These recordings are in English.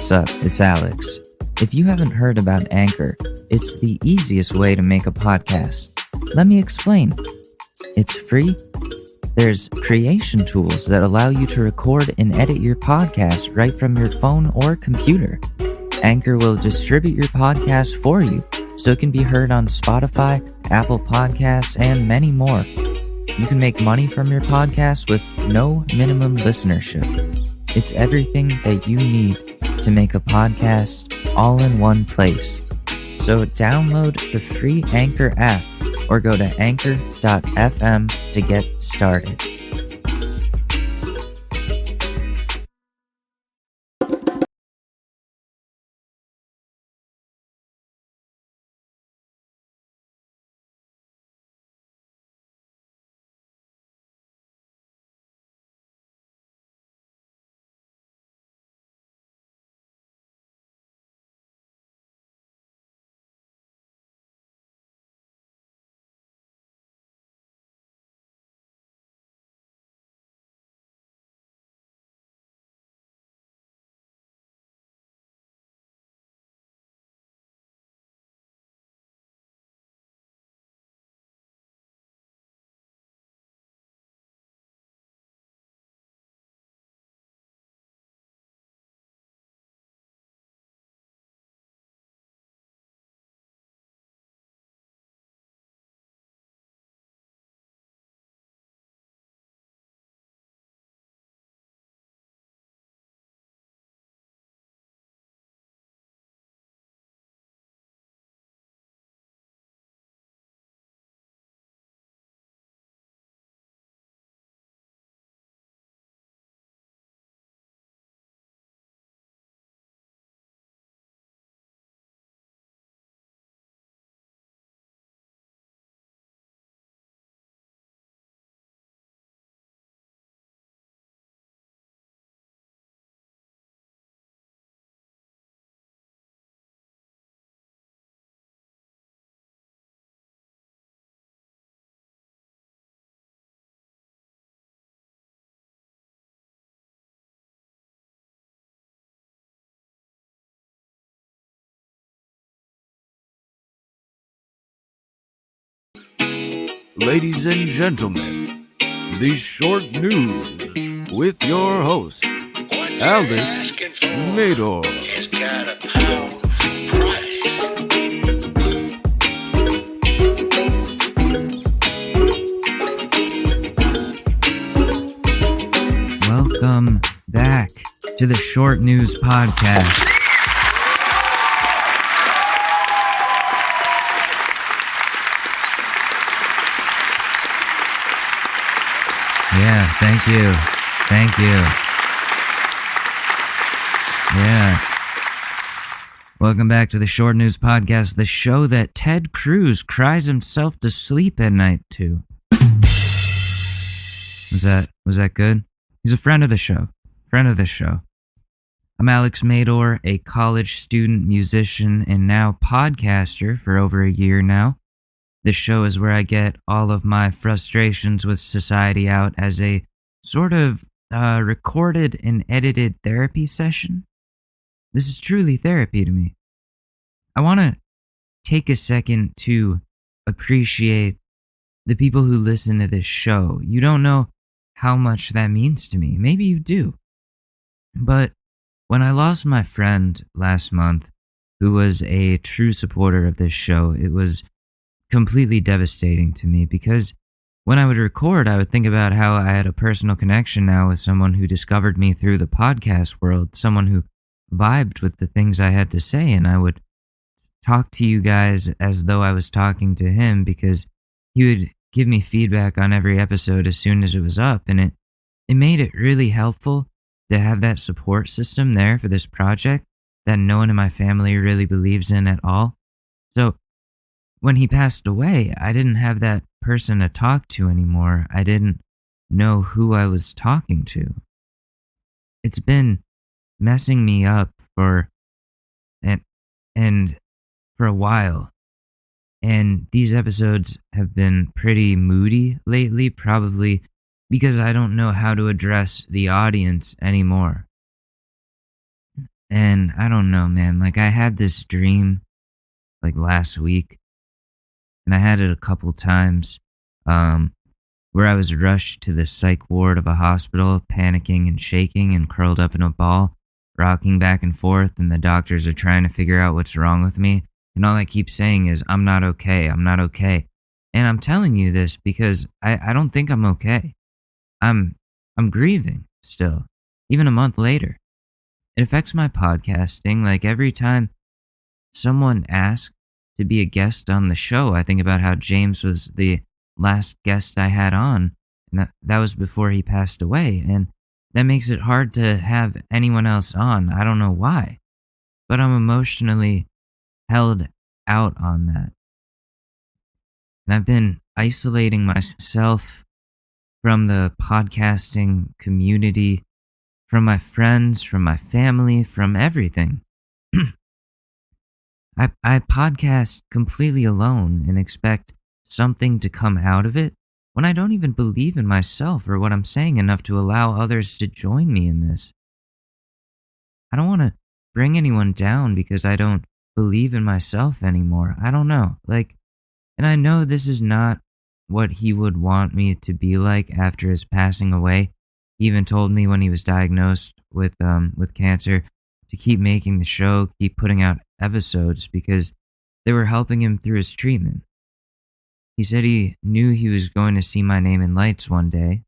What's up? It's Alex. If you haven't heard about Anchor, it's the easiest way to make a podcast. Let me explain. It's free. There's creation tools that allow you to record and edit your podcast right from your phone or computer. Anchor will distribute your podcast for you, so it can be heard on Spotify, Apple Podcasts, and many more. You can make money from your podcast with no minimum listenership. It's everything that you need to make a podcast all in one place. So download the free Anchor app or go to anchor.fm to get started. Ladies and gentlemen, the short news with your host, Alex Madore. Welcome back to the Short News Podcast. Yeah, thank you. Thank you. Yeah. Welcome back to the Short News Podcast, the show that Ted Cruz cries himself to sleep at night to. Was that good? He's a friend of the show. I'm Alex Madore, a college student, musician, and now podcaster for over a year now. This show is where I get all of my frustrations with society out as a sort of recorded and edited therapy session. This is truly therapy to me. I want to take a second to appreciate the people who listen to this show. You don't know how much that means to me. Maybe you do. But when I lost my friend last month, who was a true supporter of this show, it was completely devastating to me because when I would record, I would think about how I had a personal connection now with someone who discovered me through the podcast world, someone who vibed with the things I had to say, and I would talk to you guys as though I was talking to him because he would give me feedback on every episode as soon as it was up, and it made it really helpful to have that support system there for this project that no one in my family really believes in at all. So when he passed away, I didn't have that person to talk to anymore. I didn't know who I was talking to. It's been messing me up for a while. And these episodes have been pretty moody lately, probably because I don't know how to address the audience anymore. And I don't know, man. Like, I had this dream like last week, and I had it a couple times um, where I was rushed to the psych ward of a hospital, panicking and shaking and curled up in a ball, rocking back and forth, and the doctors are trying to figure out what's wrong with me. And all I keep saying is, I'm not okay. I'm not okay. And I'm telling you this because I don't think I'm okay. I'm I'm grieving still, even a month later. It affects my podcasting. Like every time someone asks to be a guest on the show, I think about how James was the last guest I had on, and that was before he passed away. And that makes it hard to have anyone else on. I don't know why, but I'm emotionally held out on that. And I've been isolating myself from the podcasting community, from my friends, from my family, from everything. I podcast completely alone and expect something to come out of it when I don't even believe in myself or what I'm saying enough to allow others to join me in this. I don't want to bring anyone down because I don't believe in myself anymore. I don't know. And I know this is not what he would want me to be like after his passing away. He even told me when he was diagnosed with cancer to keep making the show, keep putting out episodes because they were helping him through his treatment. He said he knew he was going to see my name in lights one day,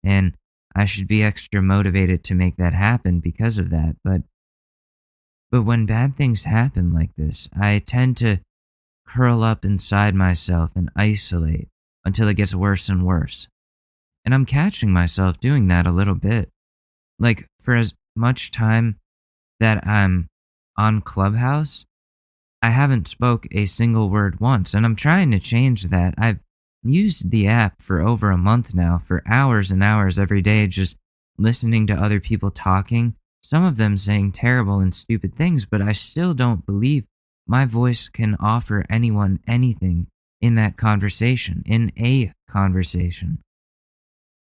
and I should be extra motivated to make that happen because of that. But when bad things happen like this, I tend to curl up inside myself and isolate until it gets worse and worse. And I'm catching myself doing that a little bit. Like, for as much time that I'm on Clubhouse, I haven't spoke a single word once, and I'm trying to change that. I've used the app for over a month now, for hours and hours every day, just listening to other people talking, some of them saying terrible and stupid things, but I still don't believe my voice can offer anyone anything in that conversation, in a conversation.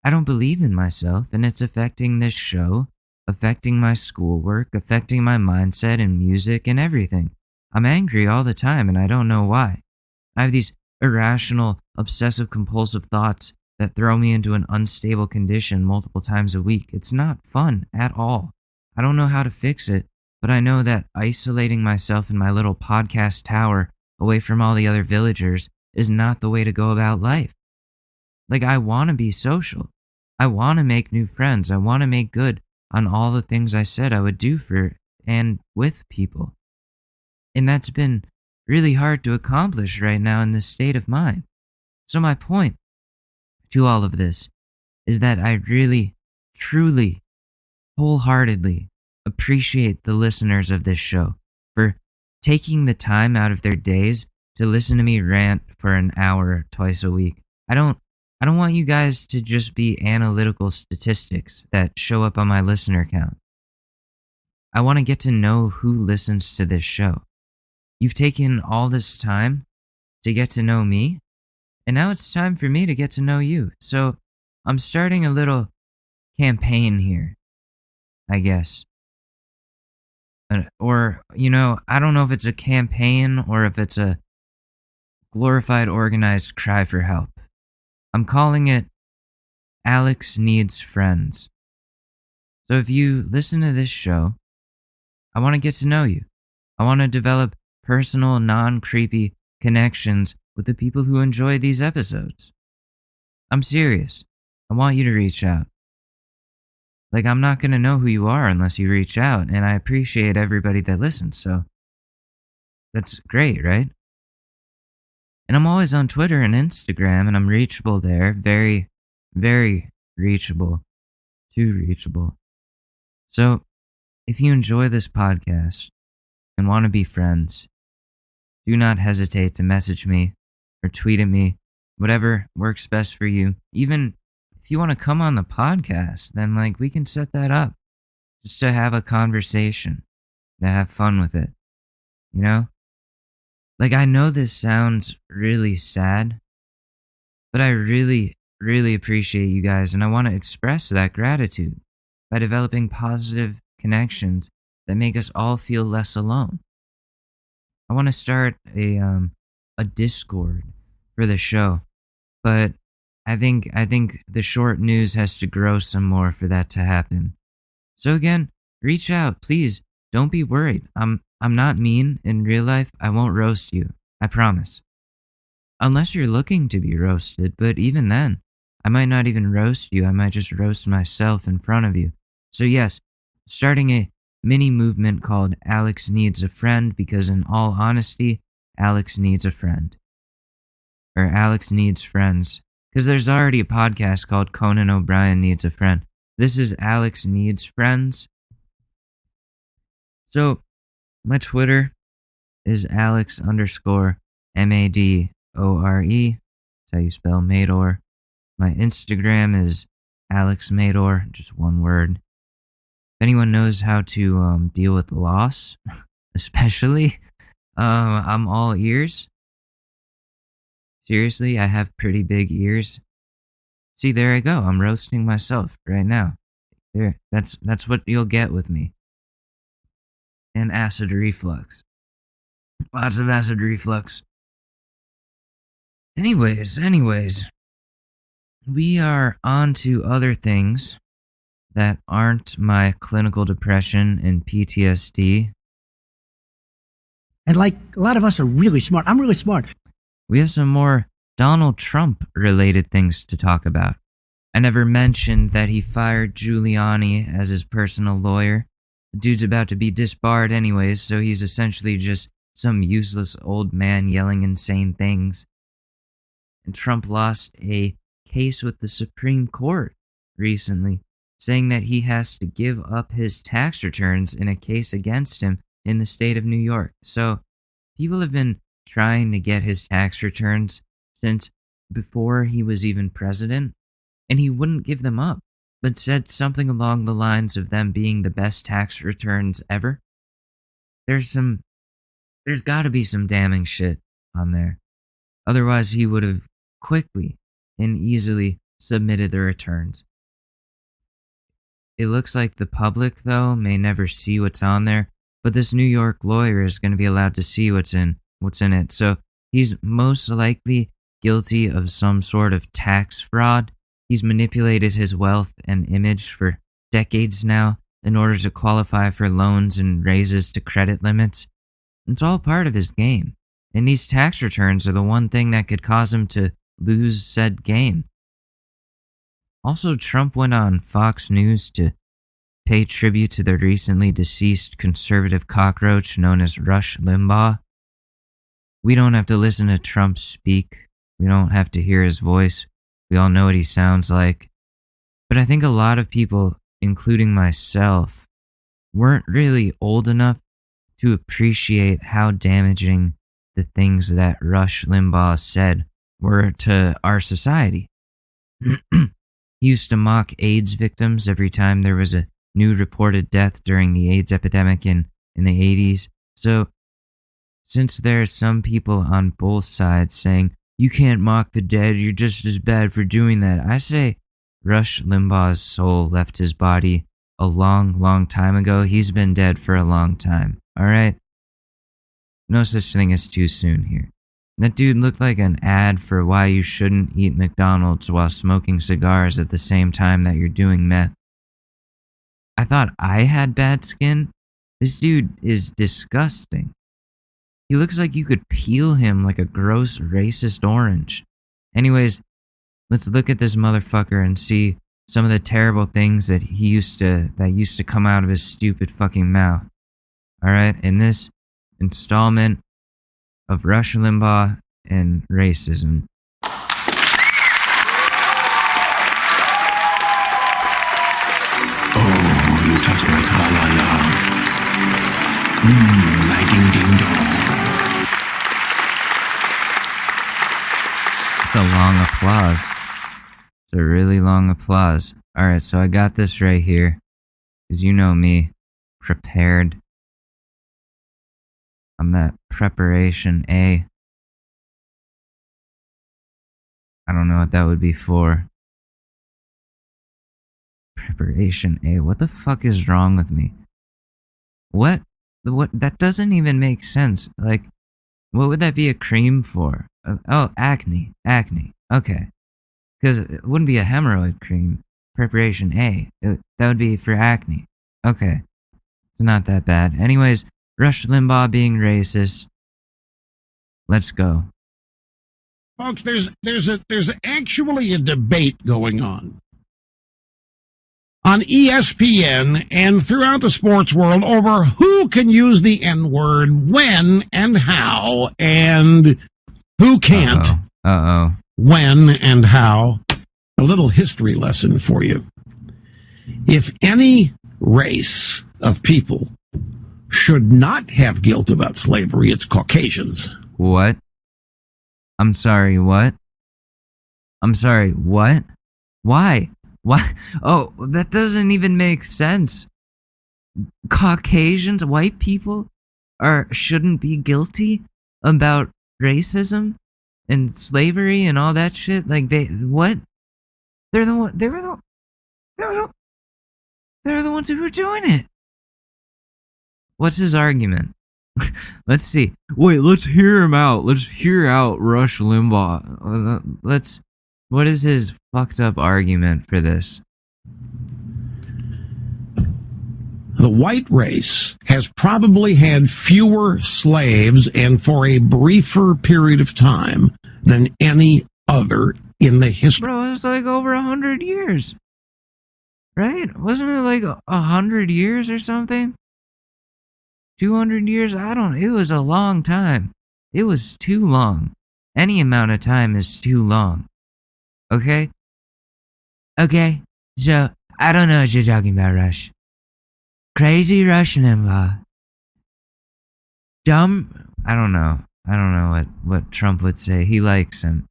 I don't believe in myself, and it's affecting this show, affecting my schoolwork, affecting my mindset and music and everything. I'm angry all the time, and I don't know why. I have these irrational, obsessive compulsive thoughts that throw me into an unstable condition multiple times a week. It's not fun at all. I don't know how to fix it, but I know that isolating myself in my little podcast tower away from all the other villagers is not the way to go about life. Like, I want to be social. I want to make new friends. I want to make good on all the things I said I would do for and with people. And that's been really hard to accomplish right now in this state of mind. So my point to all of this is that I really, truly, wholeheartedly appreciate the listeners of this show for taking the time out of their days to listen to me rant for an hour twice a week. I don't want you guys to just be analytical statistics that show up on my listener count. I want to get to know who listens to this show. You've taken all this time to get to know me, and now it's time for me to get to know you. So I'm starting a little campaign here, I guess. Or, I don't know if it's a campaign or if it's a glorified organized cry for help. I'm calling it Alex Needs Friends. So if you listen to this show, I want to get to know you. I want to develop personal, non-creepy connections with the people who enjoy these episodes. I'm serious. I want you to reach out. Like, I'm not going to know who you are unless you reach out, and I appreciate everybody that listens, so that's great, right? And I'm always on Twitter and Instagram, and I'm reachable there. Very, very reachable. Too reachable. So, if you enjoy this podcast and want to be friends, do not hesitate to message me or tweet at me, whatever works best for you. Even if you want to come on the podcast, then we can set that up just to have a conversation, to have fun with it, you know? I know this sounds really sad, but I really, really appreciate you guys, and I want to express that gratitude by developing positive connections that make us all feel less alone. I want to start a Discord for the show, but I think the short news has to grow some more for that to happen. So again, reach out, please. Don't be worried. I'm not mean in real life. I won't roast you. I promise. Unless you're looking to be roasted, but even then, I might not even roast you. I might just roast myself in front of you. So yes, starting a mini movement called Alex Needs a Friend, because in all honesty, Alex needs a friend. Or Alex needs friends. Because there's already a podcast called Conan O'Brien Needs a Friend. This is Alex Needs Friends. So, my Twitter is Alex_Madore. That's how you spell Madore. My Instagram is Alex Madore, just one word. If anyone knows how to deal with loss, especially, I'm all ears. Seriously, I have pretty big ears. See, there I go. I'm roasting myself right now. There, that's what you'll get with me. And acid reflux. Lots of acid reflux. Anyways, we are on to other things that aren't my clinical depression and PTSD. And like a lot of us are really smart. I'm really smart. We have some more Donald Trump related things to talk about. I never mentioned that he fired Giuliani as his personal lawyer. The dude's about to be disbarred anyways, so he's essentially just some useless old man yelling insane things. And Trump lost a case with the Supreme Court recently, saying that he has to give up his tax returns in a case against him in the state of New York. So people have been trying to get his tax returns since before he was even president, and he wouldn't give them up, but said something along the lines of them being the best tax returns ever. There's got to be some damning shit on there. Otherwise, he would have quickly and easily submitted the returns. It looks like the public, though, may never see what's on there, but this New York lawyer is going to be allowed to see what's in it. So he's most likely guilty of some sort of tax fraud. He's manipulated his wealth and image for decades now in order to qualify for loans and raises to credit limits. It's all part of his game. And these tax returns are the one thing that could cause him to lose said game. Also, Trump went on Fox News to pay tribute to the recently deceased conservative cockroach known as Rush Limbaugh. We don't have to listen to Trump speak. We don't have to hear his voice. We all know what he sounds like. But I think a lot of people, including myself, weren't really old enough to appreciate how damaging the things that Rush Limbaugh said were to our society. He used to mock AIDS victims every time there was a new reported death during the AIDS epidemic in the 80s. So, since there are some people on both sides saying, you can't mock the dead, you're just as bad for doing that, I say Rush Limbaugh's soul left his body a long, long time ago. He's been dead for a long time, alright? No such thing as too soon here. That dude looked like an ad for why you shouldn't eat McDonald's while smoking cigars at the same time that you're doing meth. I thought I had bad skin. This dude is disgusting. He looks like you could peel him like a gross racist orange. Anyways, let's look at this motherfucker and see some of the terrible things that used to come out of his stupid fucking mouth. Alright, in this installment of Rush Limbaugh and racism. Oh, you touch my tra-la-la. My ding-ding-dong. It's a long applause. It's a really long applause. Alright, so I got this right here. Because you know me. Prepared. I'm that preparation A. I don't know what that would be for. Preparation A. What the fuck is wrong with me? What? What? That doesn't even make sense. Like, what would that be a cream for? Oh, acne. Acne. Okay. Because it wouldn't be a hemorrhoid cream. Preparation A. That would be for acne. Okay. It's not that bad. Anyways, Rush Limbaugh being racist. Let's go. Folks, there's actually a debate going on ESPN and throughout the sports world over who can use the N-word when and how, and who can't. Uh-oh. When and how. A little history lesson for you. If any race of people should not have guilt about slavery, it's Caucasians. What? I'm sorry, what? I'm sorry, what? Why? Why? Oh, that doesn't even make sense. Caucasians, white people, shouldn't be guilty about racism and slavery and all that shit. Like what? They're the ones who were doing it. What's his argument? Let's see. Wait, let's hear him out. Let's hear out Rush Limbaugh. What is his fucked up argument for this? The white race has probably had fewer slaves and for a briefer period of time than any other in the history. Bro, it was like over 100 years. Right? Wasn't it like 100 years or something? 200 years? It was a long time. It was too long. Any amount of time is too long. Okay? Okay, so, I don't know what you're talking about, Rush. Crazy Rush Limbaugh. Dumb? I don't know what Trump would say. He likes him.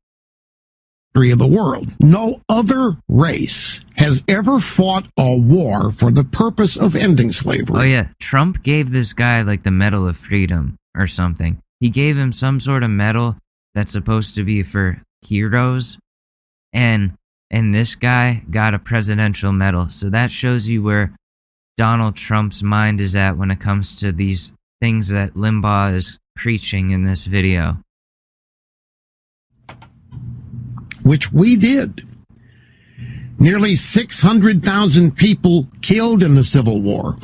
Of the world. No other race has ever fought a war for the purpose of ending slavery. Oh yeah, Trump gave this guy like the Medal of Freedom or something. He gave him some sort of medal that's supposed to be for heroes, and this guy got a presidential medal. So that shows you where Donald Trump's mind is at when it comes to these things that Limbaugh is preaching in this video. Which we did. Nearly 600,000 people killed in the Civil War.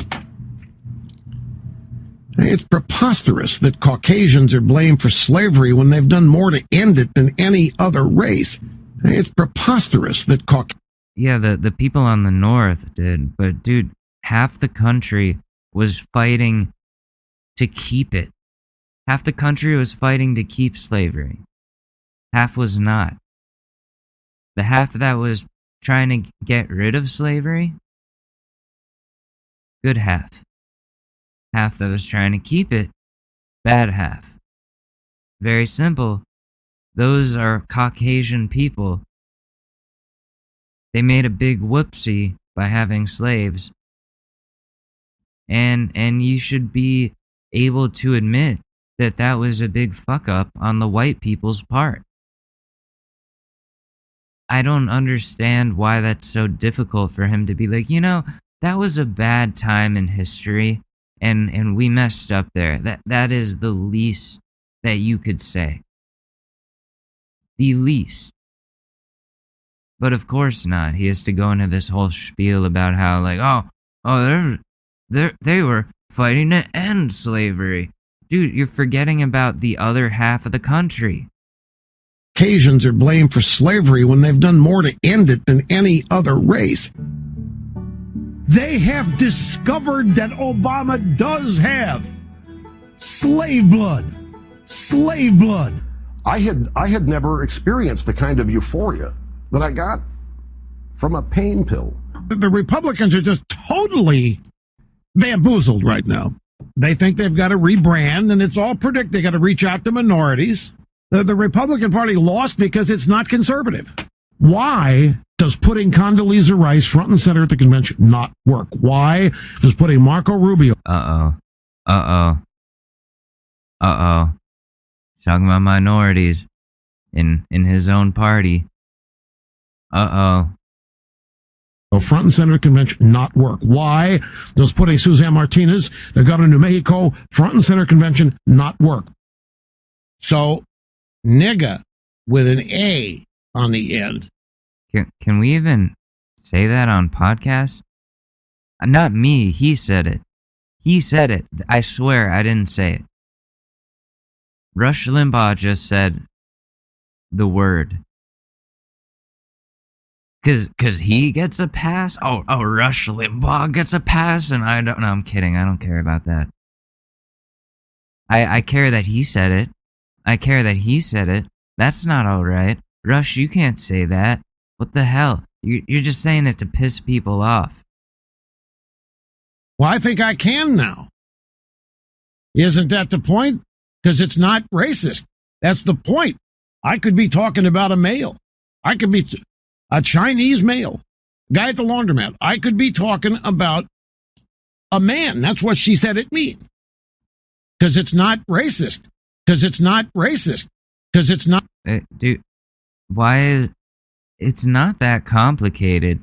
It's preposterous that Caucasians are blamed for slavery when they've done more to end it than any other race. It's preposterous that Yeah, the people on the North did, but dude, half the country was fighting to keep it. Half the country was fighting to keep slavery. Half was not. The half that was trying to get rid of slavery, good half. Half that was trying to keep it, bad half. Very simple. Those are Caucasian people. They made a big whoopsie by having slaves. And you should be able to admit that that was a big fuck up on the white people's part. I don't understand why that's so difficult for him to be like, that was a bad time in history and we messed up there. That is the least that you could say. The least. But of course not. He has to go into this whole spiel about how like, they were fighting to end slavery. Dude, you're forgetting about the other half of the country. Caucasians are blamed for slavery when they've done more to end it than any other race. They have discovered that Obama does have slave blood. Slave blood. I had never experienced the kind of euphoria that I got from a pain pill. The Republicans are just totally bamboozled right now. They think they've got to rebrand, and it's all they got to reach out to minorities. The Republican Party lost because it's not conservative. Why does putting Condoleezza Rice front and center at the convention not work? Why does putting Marco Rubio... Talking about minorities in his own party. A front and center convention not work. Why does putting Suzanne Martinez, the governor of New Mexico, front and center convention not work? So, nigga with an A on the end. Can we even say that on podcast? Not me. He said it. He said it. I swear I didn't say it. Rush Limbaugh just said the word. Cause he gets a pass? Oh, Rush Limbaugh gets a pass and I don't know. I'm kidding. I don't care about that. I care that he said it. I care that he said it. That's not alright. Rush, you can't say that. What the hell? You're just saying it to piss people off. Well, I think I can now. Isn't that the point? Because it's not racist. That's the point. I could be talking about a male. I could be a Chinese male, guy at the laundromat. I could be talking about a man. That's what she said it means. Because it's not racist. Because it's not racist. Because it's not. Dude, why is... It's not that complicated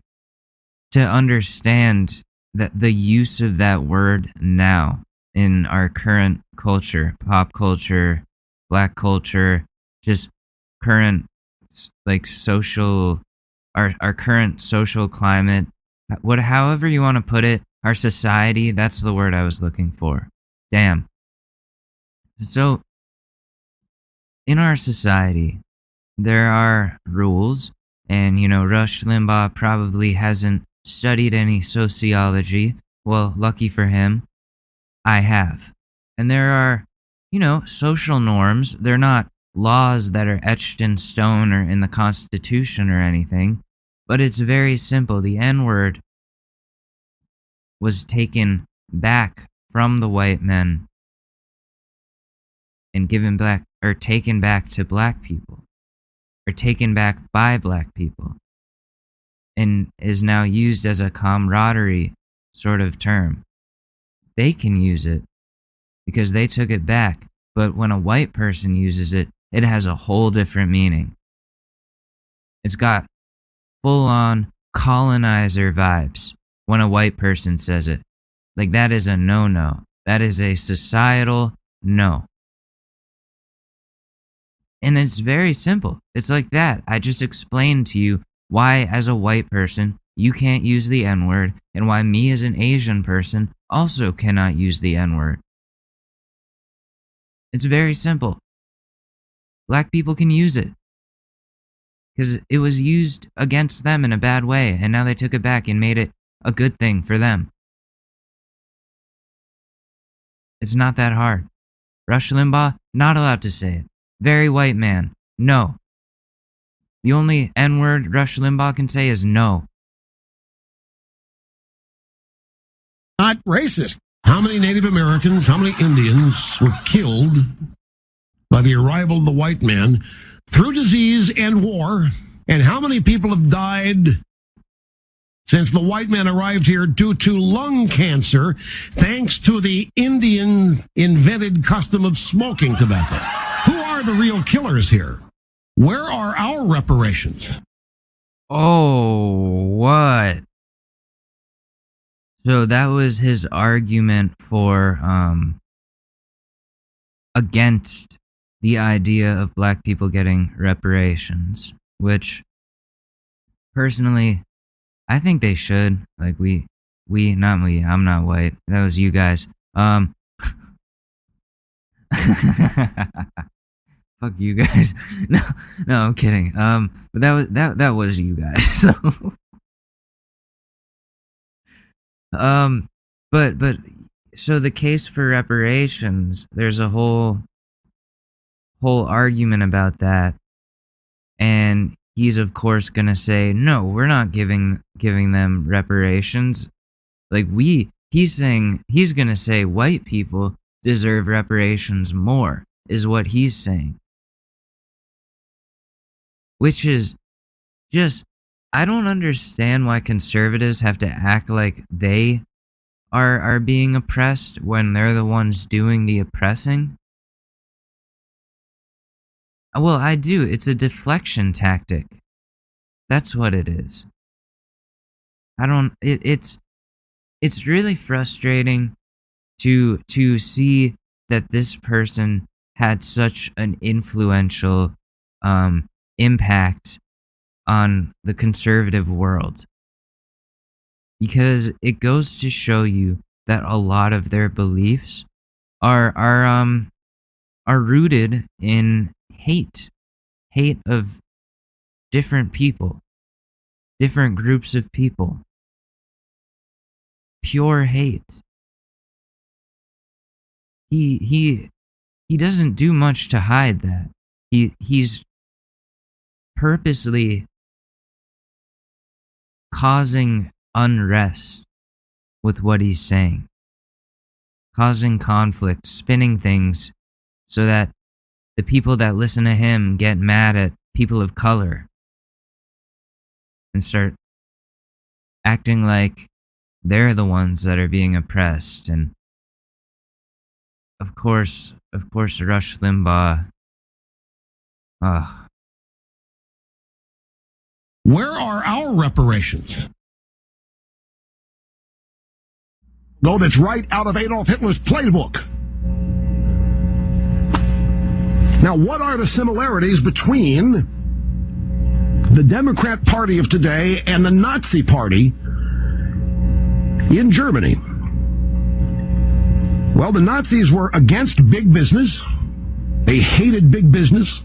to understand that the use of that word now in our current culture, pop culture, black culture, just current, like, social, our current social climate, however you want to put it, our society, that's the word I was looking for. Damn. So, in our society, there are rules, and, Rush Limbaugh probably hasn't studied any sociology. Well, lucky for him, I have. And there are, social norms. They're not laws that are etched in stone or in the Constitution or anything, but it's very simple. The N-word was taken back from the white men and taken back to black people, or taken back by black people, and is now used as a camaraderie sort of term. They can use it because they took it back, but when a white person uses it, it has a whole different meaning. It's got full-on colonizer vibes when a white person says it. Like, that is a no-no. That is a societal no. And it's very simple. It's like that. I just explained to you why, as a white person, you can't use the N-word, and why me as an Asian person also cannot use the N-word. It's very simple. Black people can use it because it was used against them in a bad way, and now they took it back and made it a good thing for them. It's not that hard. Rush Limbaugh, not allowed to say it. Very white man, no. The only N-word Rush Limbaugh can say is no. Not racist. How many Native Americans, how many Indians were killed by the arrival of the white man through disease and war? And how many people have died since the white man arrived here due to lung cancer, thanks to the Indian invented custom of smoking tobacco? Who are the real killers here? Where are our reparations? Oh, what? So that was his argument for, against the idea of black people getting reparations, which, personally, I think they should. Like, not we, I'm not white. That was you guys. Fuck you guys. No, I'm kidding. But that was you guys. So, but so the case for reparations, there's a whole argument about that, and he's of course gonna say, no, we're not giving them reparations. Like, he's gonna say white people deserve reparations more, is what he's saying. Which is just, I don't understand why conservatives have to act like they are being oppressed when they're the ones doing the oppressing. Well, I do. It's a deflection tactic. That's what it is. It's really frustrating to see that this person had such an influential impact on the conservative world, because it goes to show you that a lot of their beliefs are rooted in hate of different people, different groups of people, pure hate. He doesn't do much to hide that. He's purposely causing unrest with what he's saying, causing conflict, spinning things so that the people that listen to him get mad at people of color and start acting like they're the ones that are being oppressed. And of course, Rush Limbaugh. Where are our reparations? No, that's right out of Adolf Hitler's playbook. Now, what are the similarities between the Democrat Party of today and the Nazi Party in Germany? Well, the Nazis were against big business. They hated big business.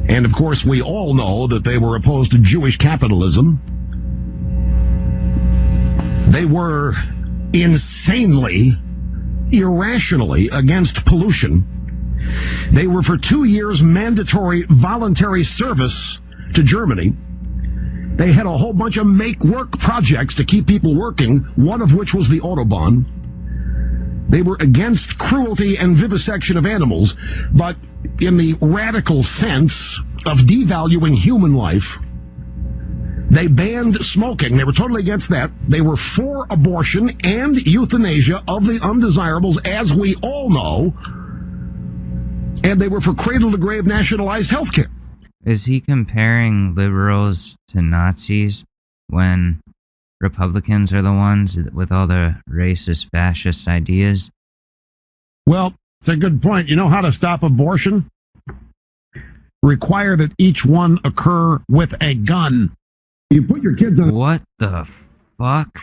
And of course, we all know that they were opposed to Jewish capitalism. They were insanely, irrationally against pollution. They were for 2 years mandatory voluntary service to Germany. They had a whole bunch of make-work projects to keep people working, one of which was the Autobahn. They were against cruelty and vivisection of animals, but in the radical sense of devaluing human life. They banned smoking. They were totally against that. They were for abortion and euthanasia of the undesirables, as we all know. And they were for cradle-to-grave nationalized health care. Is he comparing liberals to Nazis when Republicans are the ones with all the racist, fascist ideas? Well, it's a good point. You know how to stop abortion? Require that each one occur with a gun. You put your kids on... What the fuck?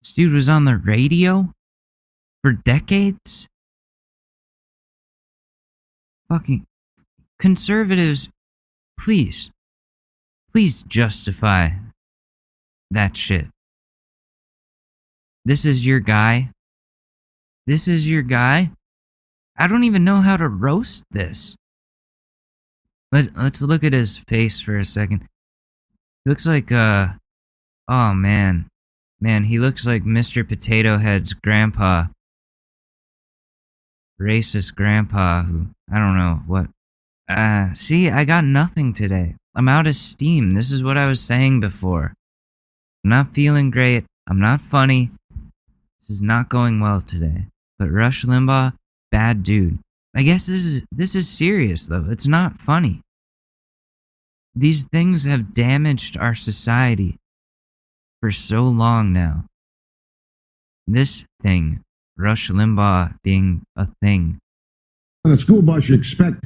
This dude was on the radio for decades? Fucking conservatives, please justify that shit. This is your guy? This is your guy? I don't even know how to roast this. Let's look at his face for a second. He looks like, oh man, he looks like Mr. Potato Head's grandpa. Racist grandpa who, I don't know what. See, I got nothing today. I'm out of steam. This is what I was saying before. I'm not feeling great. I'm not funny. This is not going well today. But Rush Limbaugh, bad dude. I guess this is serious though. It's not funny. These things have damaged our society for so long now. This thing, Rush Limbaugh being a thing. On a school bus, you expect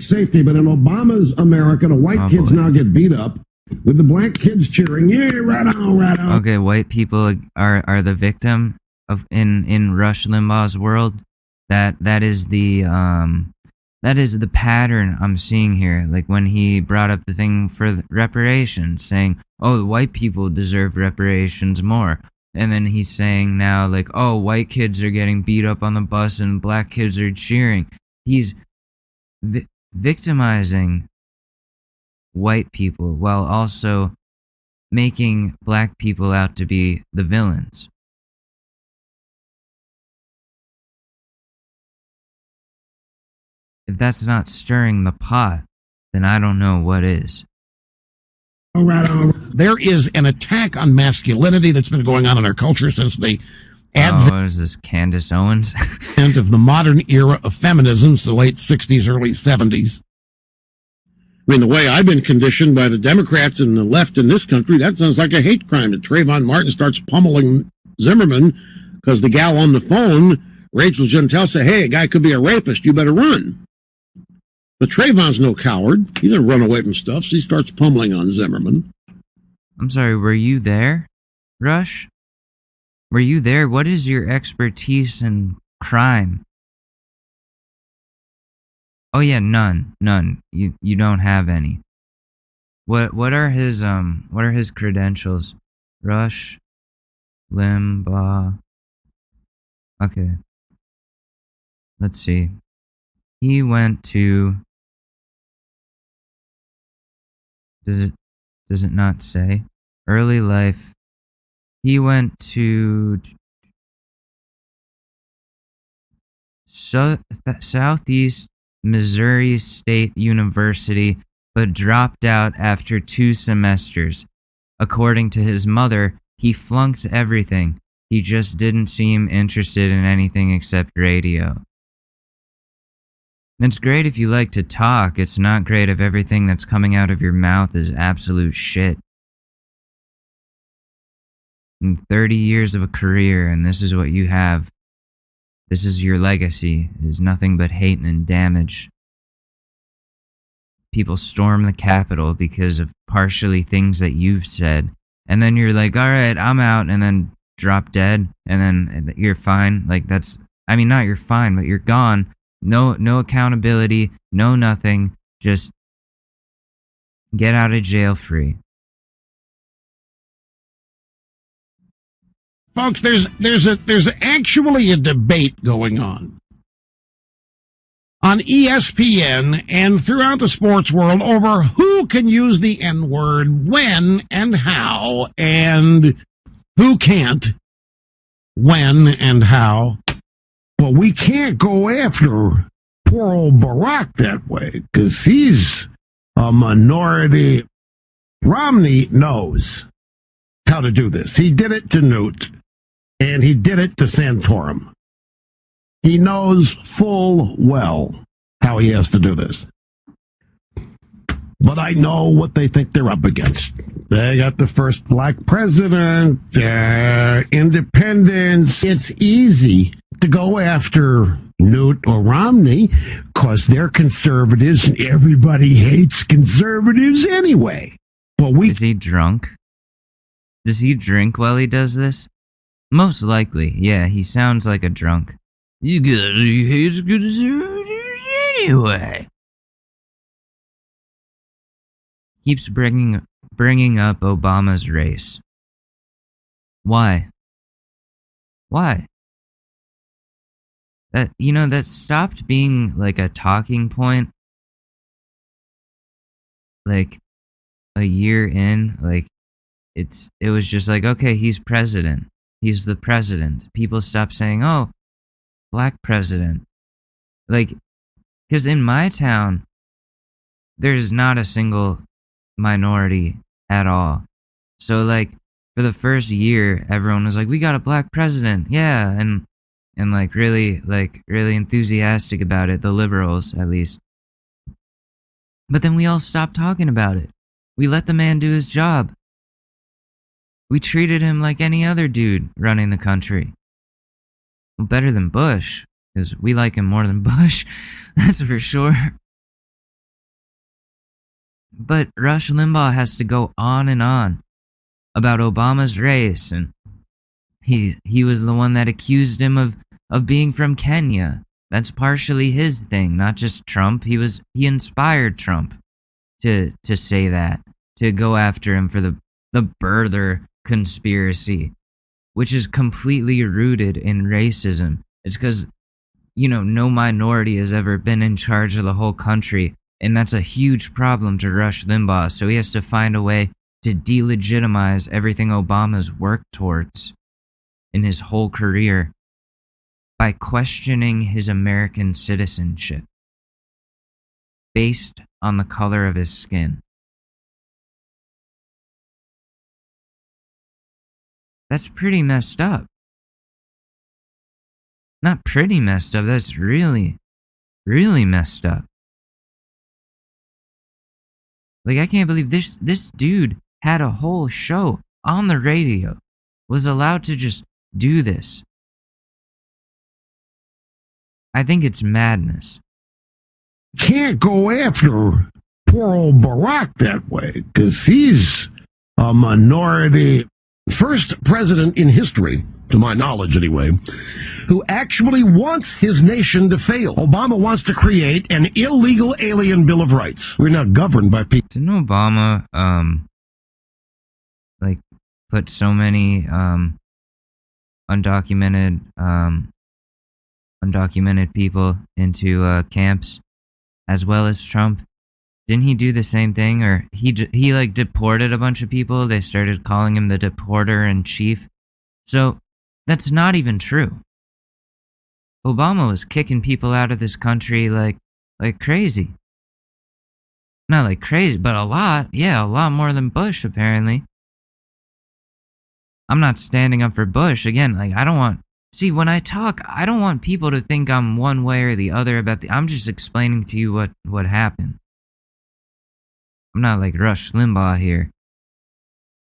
safety, but in Obama's America, the white kids now get beat up with the black kids cheering, "Yeah, right on, right on." Okay, white people are the victim of in Rush Limbaugh's world. That is the pattern I'm seeing here. Like when he brought up the thing for reparations, saying, "Oh, the white people deserve reparations more." And then he's saying now, like, "Oh, white kids are getting beat up on the bus and black kids are cheering." He's victimizing white people while also making black people out to be the villains. If that's not stirring the pot, then I don't know what is. There is an attack on masculinity that's been going on in our culture since the what is this, Candace Owens? advent of the modern era of feminism, the late 60s, early 70s. I mean, the way I've been conditioned by the Democrats and the left in this country, that sounds like a hate crime. That Trayvon Martin starts pummeling Zimmerman because the gal on the phone, Rachel Jeantel, said, hey, a guy could be a rapist. You better run. But Trayvon's no coward. He didn't run away from stuff, so he starts pummeling on Zimmerman. I'm sorry, were you there, Rush? Were you there? What is your expertise in crime? Oh yeah, none. You don't have any. What are his credentials? Rush Limbaugh. Okay. Let's see. He went to, does it not say? Early life. He went to Southeast Missouri State University, but dropped out after 2 semesters. According to his mother, he flunked everything. He just didn't seem interested in anything except radio. It's great if you like to talk. It's not great if everything that's coming out of your mouth is absolute shit. And 30 years of a career, and this is what you have. This is your legacy, is nothing but hate and damage. People storm the Capitol because of partially things that you've said. And then you're like, all right, I'm out, and then drop dead, and then you're fine. Like, that's, I mean, not you're fine, but you're gone. No accountability, no nothing. Just get out of jail free. Folks, there's actually a debate going on ESPN and throughout the sports world over who can use the N-word, when and how, and who can't, when and how. But we can't go after poor old Barack that way because he's a minority. Romney knows how to do this. He did it to Newt. And he did it to Santorum. He knows full well how he has to do this. But I know what they think they're up against. They got the first black president, independence. It's easy to go after Newt or Romney because they're conservatives and everybody hates conservatives anyway. But Is he drunk? Does he drink while he does this? Most likely, yeah, he sounds like a drunk. You hate conservatives anyway. Keeps bringing up Obama's race. Why? That stopped being like a talking point like a year in. Like it was just like, okay, he's president. He's the president. People stop saying, oh, black president. Like, because in my town, there's not a single minority at all. So, like, for the first year, everyone was like, we got a black president. Yeah. And really enthusiastic about it. The liberals, at least. But then we all stopped talking about it. We let the man do his job. We treated him like any other dude running the country. Well, better than Bush, because we like him more than Bush, that's for sure. But Rush Limbaugh has to go on and on about Obama's race, and he was the one that accused him of being from Kenya. That's partially his thing, not just Trump. He inspired Trump to say that, to go after him for the birther conspiracy, which is completely rooted in racism. It's because, no minority has ever been in charge of the whole country, and that's a huge problem to Rush Limbaugh, so he has to find a way to delegitimize everything Obama's worked towards in his whole career by questioning his American citizenship based on the color of his skin. That's pretty messed up. Not pretty messed up, that's really, really messed up. Like, I can't believe this dude had a whole show on the radio, was allowed to just do this. I think it's madness. Can't go after poor old Barack that way, because he's a minority. First president in history, to my knowledge anyway, who actually wants his nation to fail. Obama wants to create an illegal alien Bill of Rights. We're not governed by people. Didn't Obama, like, put so many, undocumented people into, camps, as well as Trump? Didn't he do the same thing? Or he like deported a bunch of people. They started calling him the deporter in chief. So that's not even true. Obama was kicking people out of this country like crazy. Not like crazy, but a lot. Yeah, a lot more than Bush, apparently. I'm not standing up for Bush. Again, like, see, when I talk, I don't want people to think I'm one way or the other about I'm just explaining to you what happened. I'm not like Rush Limbaugh here.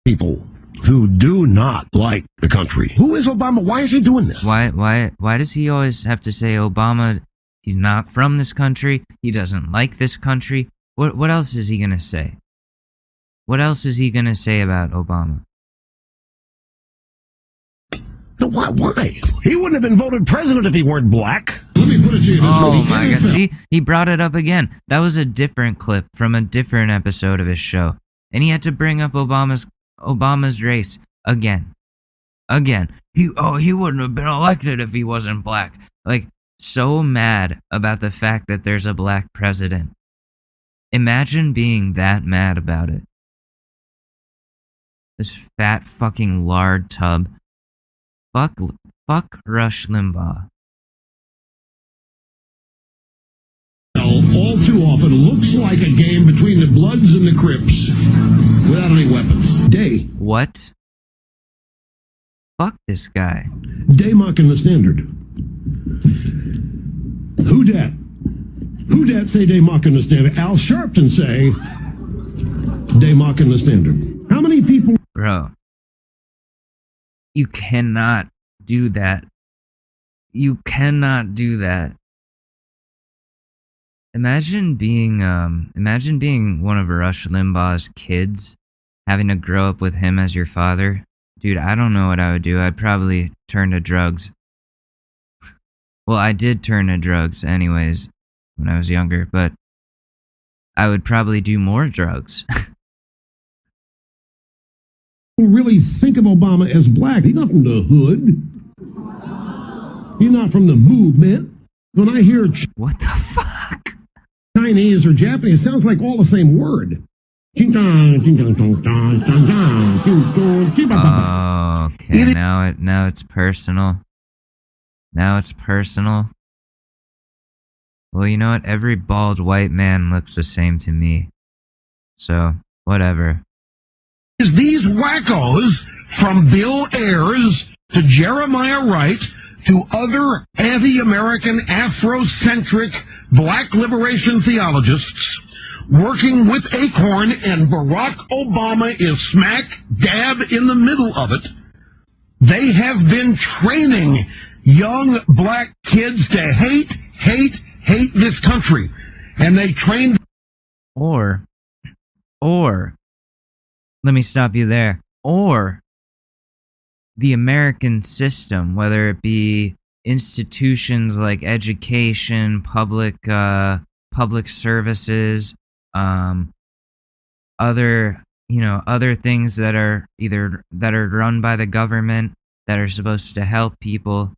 People who do not like the country. Who is Obama? Why is he doing this? Why does he always have to say Obama? He's not from this country. He doesn't like this country. What else is he gonna say? What else is he gonna say about Obama? No, why? He wouldn't have been voted president if he weren't black. Let me put it to you this way. Oh my God. See, he brought it up again. That was a different clip from a different episode of his show. And he had to bring up Obama's race again. He wouldn't have been elected if he wasn't black. Like, so mad about the fact that there's a black president. Imagine being that mad about it. This fat fucking lard tub. Fuck Rush Limbaugh. All too often looks like a game between the Bloods and the Crips without any weapons. Day. What? Fuck this guy. Day mocking the standard. Who dat? Who dat say day mocking the standard? Al Sharpton say day mocking the standard. How many people? Bro. You cannot do that. You cannot do that. Imagine being one of Rush Limbaugh's kids, having to grow up with him as your father. Dude, I don't know what I would do. I'd probably turn to drugs. Well, I did turn to drugs anyways when I was younger, but I would probably do more drugs. Really think of Obama as black. He's not from the hood. He's not from the movement. When I hear What the fuck? Chinese or Japanese, it sounds like all the same word. Okay, now it's personal. Now it's personal. Well, you know what? Every bald white man looks the same to me. So, whatever. These wackos, from Bill Ayers to Jeremiah Wright to other anti-American Afrocentric black liberation theologists, working with Acorn, and Barack Obama is smack dab in the middle of it. They have been training young black kids to hate this country. And they trained... Or, let me stop you there. Or, the American system, whether it be institutions like education, public services, other things that are run by the government that are supposed to help people.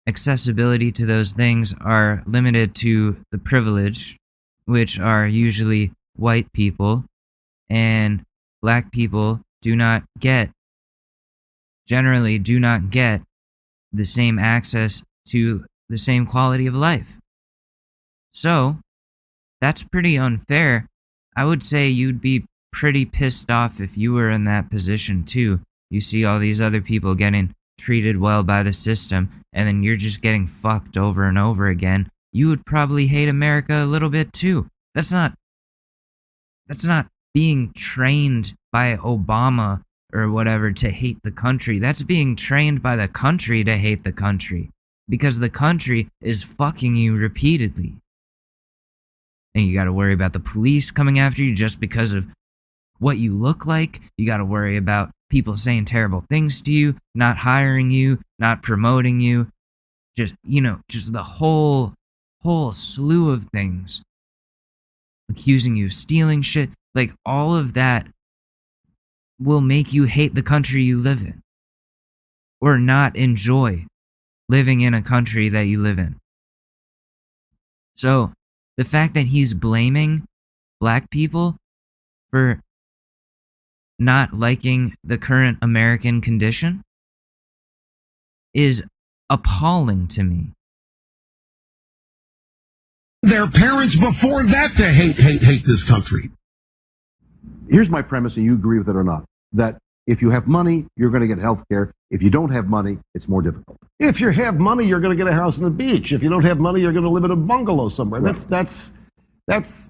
Accessibility to those things are limited to the privileged, which are usually white people, and black people generally do not get the same access to the same quality of life. So, that's pretty unfair. I would say you'd be pretty pissed off if you were in that position too. You see all these other people getting treated well by the system, and then you're just getting fucked over and over again. You would probably hate America a little bit too. That's not That's not being trained by Obama or whatever to hate the country. That's being trained by the country to hate the country, because the country is fucking you repeatedly. And you got to worry about the police coming after you just because of what you look like. You got to worry about people saying terrible things to you, not hiring you, not promoting you. Just, just the whole slew of things. Accusing you of stealing shit. Like, all of that will make you hate the country you live in, or not enjoy living in a country that you live in. So, the fact that he's blaming black people for not liking the current American condition is appalling to me. Their parents before that to hate this country. Here's my premise, and you agree with it or not, that if you have money, you're going to get health care. If you don't have money, it's more difficult. If you have money, you're going to get a house on the beach. If you don't have money, you're going to live in a bungalow somewhere. Right. That's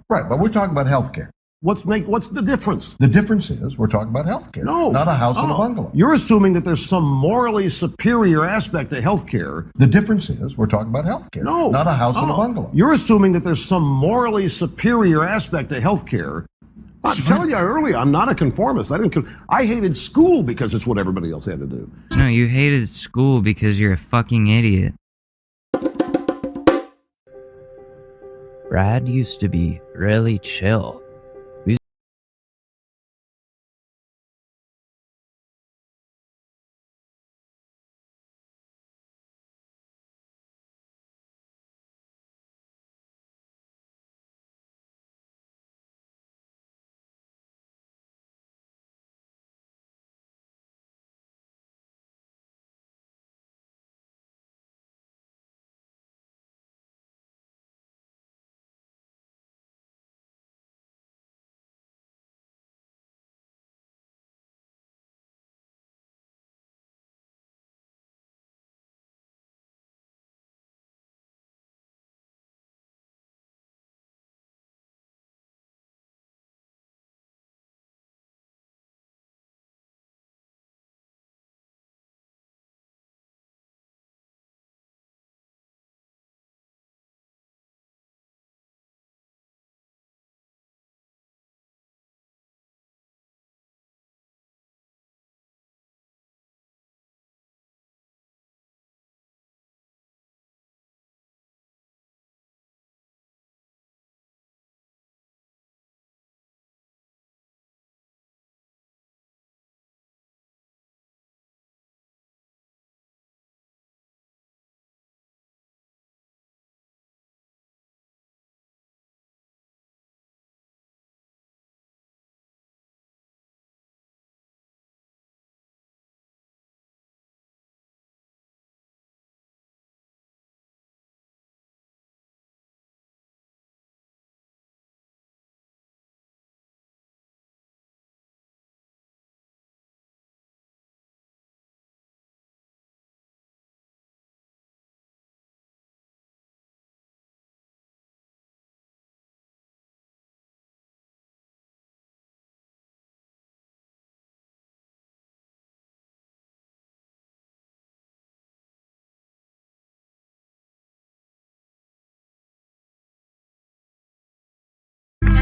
right. But we're talking about health care. What's the difference? The difference is we're talking about health care. No. Not a house and a bungalow. You're assuming that there's some morally superior aspect to health care. The difference is we're talking about health care. No. Not a house and a bungalow. You're assuming that there's some morally superior aspect to health care. I'm telling you earlier, I'm not a conformist. I hated school because it's what everybody else had to do. No, you hated school because you're a fucking idiot. Brad used to be really chill.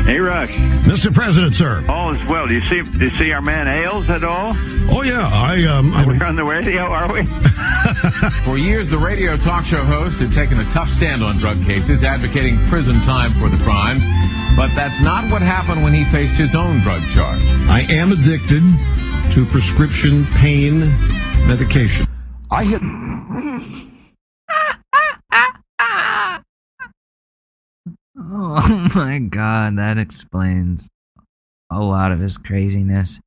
Hey, Rush. Mr. President, sir. All is well. Do you see our man Ailes at all? Oh yeah, We're on the radio, are we? For years, the radio talk show host had taken a tough stand on drug cases, advocating prison time for the crimes. But that's not what happened when he faced his own drug charge. I am addicted to prescription pain medication. I hit. Oh my god, that explains a lot of his craziness.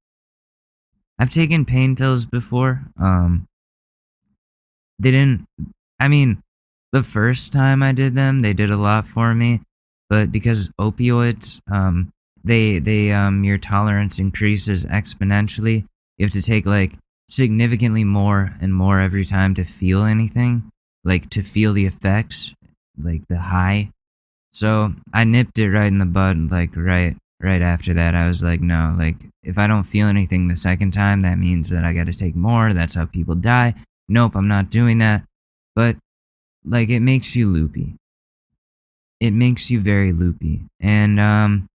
I've taken pain pills before. The first time I did them, they did a lot for me, but because opioids, your tolerance increases exponentially. You have to take like significantly more and more every time to feel anything, like to feel the effects, like the high. So I nipped it right in the bud, like right right after that. I was like, no, like, if I don't feel anything the second time, that means that I got to take more. That's how people die. Nope, I'm not doing that. But, like, it makes you loopy. It makes you very loopy. And,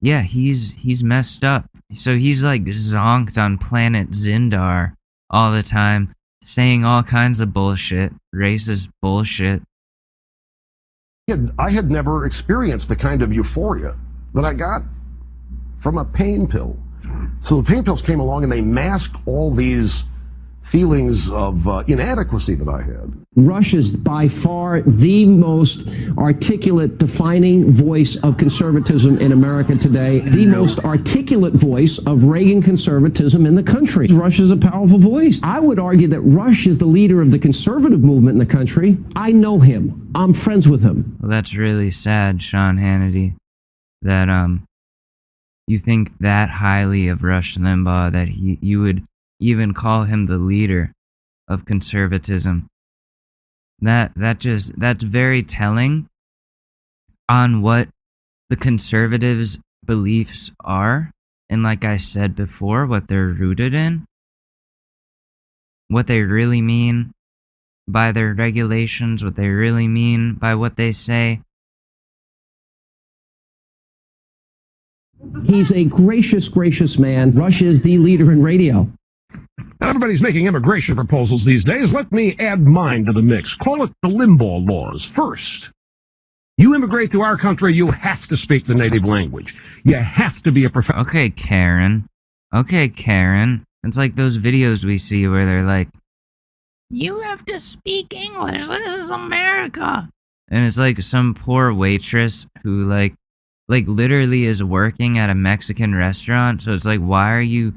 yeah, he's messed up. So he's, like, zonked on planet Zindar all the time, saying all kinds of bullshit, racist bullshit. I had never experienced the kind of euphoria that I got from a pain pill. So the pain pills came along and they masked all these feelings of inadequacy that I had. Rush is by far the most articulate, defining voice of conservatism in America today, the most articulate voice of Reagan conservatism in the country. Rush is a powerful voice. I would argue that Rush is the leader of the conservative movement in the country. I know him. I'm friends with him. Well, that's really sad, Sean Hannity, that you think that highly of Rush Limbaugh that you would even call him the leader of conservatism. That's very telling on what the conservatives' beliefs are, and like I said before, what they're rooted in, what they really mean by their regulations, what they really mean by what they say. He's a gracious, gracious man. Rush is the leader in radio. Everybody's making immigration proposals these days. Let me add mine to the mix. Call it the Limbaugh laws. First, you immigrate to our country, you have to speak the native language. You have to be a professional. Okay, Karen. It's like those videos we see where they're like, you have to speak English. This is America. And it's like some poor waitress who like literally is working at a Mexican restaurant. So it's like, why are you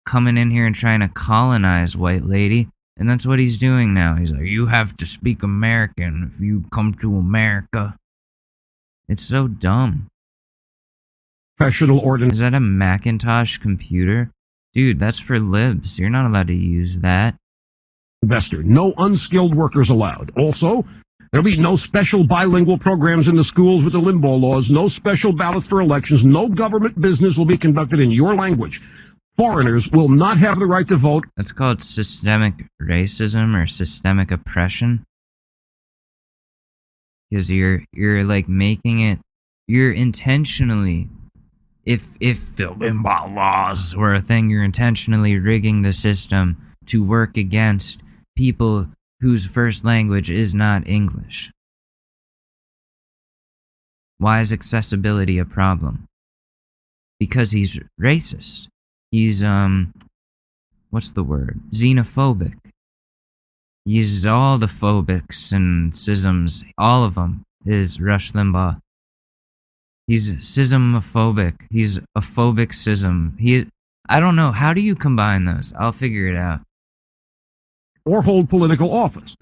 coming in here and trying to colonize, white lady? And that's what he's doing now. He's like, you have to speak American if you come to America. It's so dumb. Professional ordinance. Is that a Macintosh computer? Dude, that's for libs. You're not allowed to use that. Investor. No unskilled workers allowed. Also, there'll be no special bilingual programs in the schools with the Limbaugh laws, no special ballots for elections, no government business will be conducted in your language. Foreigners will not have the right to vote. That's called systemic racism or systemic oppression. Because you're like making it, you're intentionally, if the Limbaugh laws were a thing, you're intentionally rigging the system to work against people whose first language is not English. Why is accessibility a problem? Because he's racist. He's, what's the word? Xenophobic. He's all the phobics and schisms, all of them is Rush Limbaugh. He's schismophobic. He's a phobic schism. I don't know. How do you combine those? I'll figure it out. Or hold political office.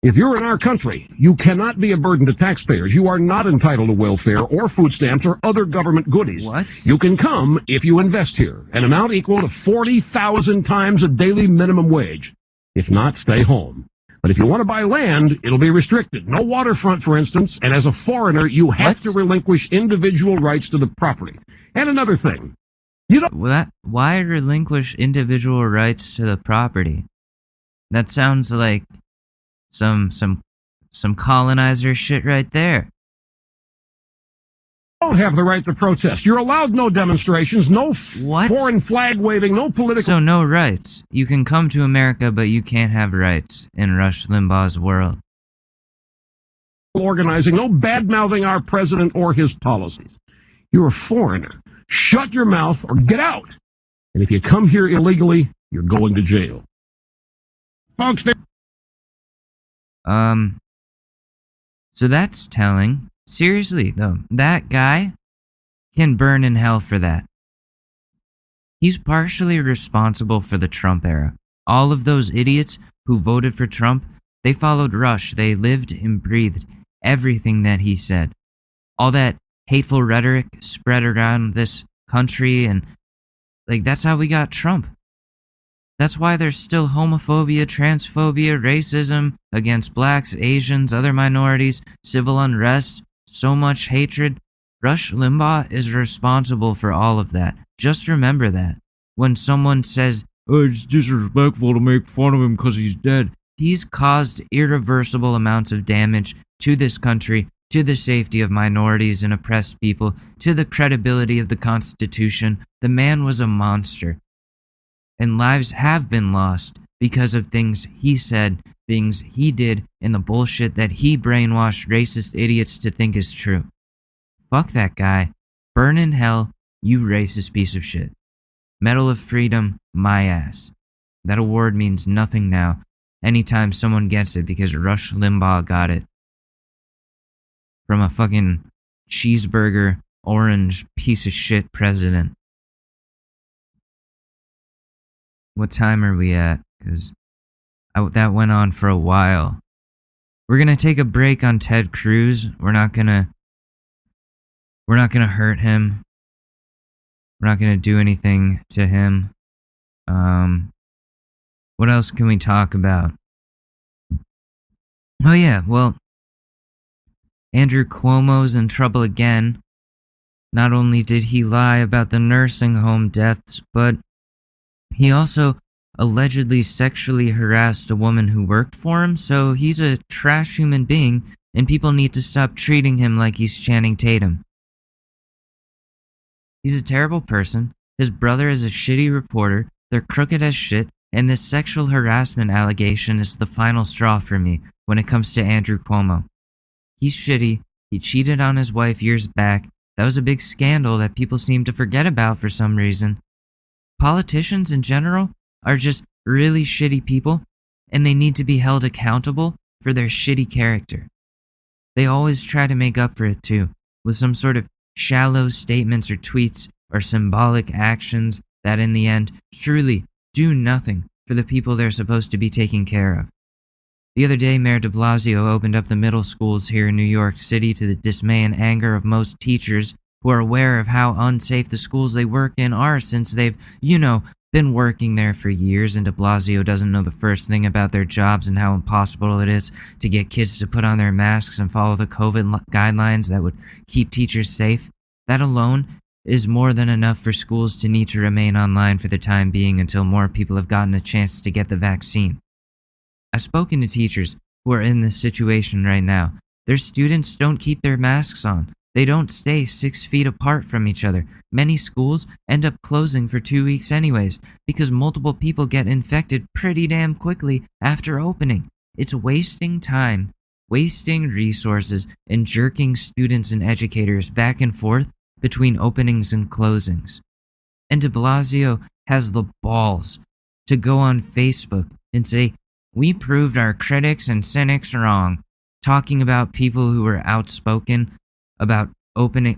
If you're in our country, you cannot be a burden to taxpayers. You are not entitled to welfare or food stamps or other government goodies. What? You can come if you invest here, an amount equal to 40,000 times a daily minimum wage. If not, stay home. But if you want to buy land, it'll be restricted. No waterfront, for instance, and as a foreigner, you have to relinquish individual rights to the property. And another thing, you don't... Why relinquish individual rights to the property? That sounds like some colonizer shit right there. Don't have the right to protest. You're allowed no demonstrations, no foreign flag waving, no political... So no rights. You can come to America, but you can't have rights in Rush Limbaugh's world. Organizing, no bad-mouthing our president or his policies. You're a foreigner. Shut your mouth or get out. And if you come here illegally, you're going to jail. Folks, so that's telling. Seriously, though, that guy can burn in hell for that. He's partially responsible for the Trump era. All of those idiots who voted for Trump, they followed Rush. They lived and breathed everything that he said. All that hateful rhetoric spread around this country, and like that's how we got Trump. That's why there's still homophobia, transphobia, racism against blacks, Asians, other minorities, civil unrest, so much hatred. Rush Limbaugh is responsible for all of that. Just remember that. When someone says, oh, it's disrespectful to make fun of him because he's dead, he's caused irreversible amounts of damage to this country, to the safety of minorities and oppressed people, to the credibility of the Constitution. The man was a monster. And lives have been lost because of things he said, things he did, and the bullshit that he brainwashed racist idiots to think is true. Fuck that guy. Burn in hell, you racist piece of shit. Medal of Freedom, my ass. That award means nothing now, anytime someone gets it, because Rush Limbaugh got it. From a fucking cheeseburger, orange piece of shit president. What time are we at? Because that went on for a while. We're gonna take a break on Ted Cruz. We're not gonna hurt him. We're not gonna do anything to him. What else can we talk about? Oh yeah, well, Andrew Cuomo's in trouble again. Not only did he lie about the nursing home deaths, but he also allegedly sexually harassed a woman who worked for him, so he's a trash human being, and people need to stop treating him like he's Channing Tatum. He's a terrible person. His brother is a shitty reporter. They're crooked as shit, and this sexual harassment allegation is the final straw for me when it comes to Andrew Cuomo. He's shitty. He cheated on his wife years back. That was a big scandal that people seem to forget about for some reason. Politicians in general are just really shitty people, and they need to be held accountable for their shitty character. They always try to make up for it too, with some sort of shallow statements or tweets or symbolic actions that in the end truly do nothing for the people they're supposed to be taking care of. The other day, Mayor de Blasio opened up the middle schools here in New York City to the dismay and anger of most teachers who are aware of how unsafe the schools they work in are since they've, been working there for years, and de Blasio doesn't know the first thing about their jobs and how impossible it is to get kids to put on their masks and follow the COVID guidelines that would keep teachers safe. That alone is more than enough for schools to need to remain online for the time being until more people have gotten a chance to get the vaccine. I've spoken to teachers who are in this situation right now. Their students don't keep their masks on. They don't stay 6 feet apart from each other. Many schools end up closing for 2 weeks anyways, because multiple people get infected pretty damn quickly after opening. It's wasting time, wasting resources, and jerking students and educators back and forth between openings and closings. And de Blasio has the balls to go on Facebook and say, we proved our critics and cynics wrong, talking about people who were outspoken about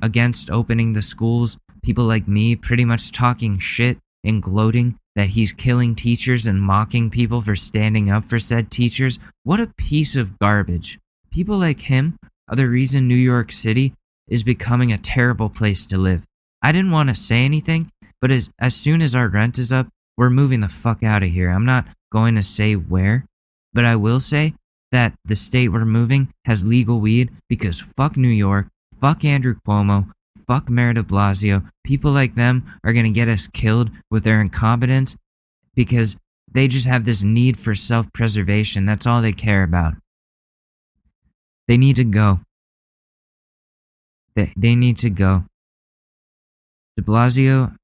against opening the schools, people like me pretty much talking shit and gloating that he's killing teachers and mocking people for standing up for said teachers. What a piece of garbage. People like him are the reason New York City is becoming a terrible place to live. I didn't want to say anything, but as soon as our rent is up, we're moving the fuck out of here. I'm not going to say where, but I will say that the state we're moving has legal weed because fuck New York, fuck Andrew Cuomo, fuck Mayor de Blasio. People like them are going to get us killed with their incompetence because they just have this need for self-preservation. That's all they care about. They need to go. They need to go. De Blasio,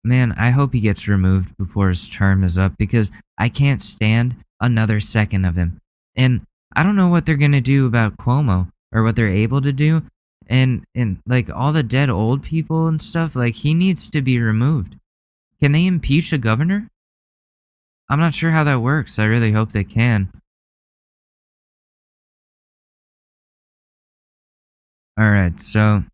man, I hope he gets removed before his term is up because I can't stand another second of him. And I don't know what they're going to do about Cuomo or what they're able to do. And like all the dead old people and stuff, like he needs to be removed. Can they impeach a governor? I'm not sure how that works. I really hope they can. Alright, so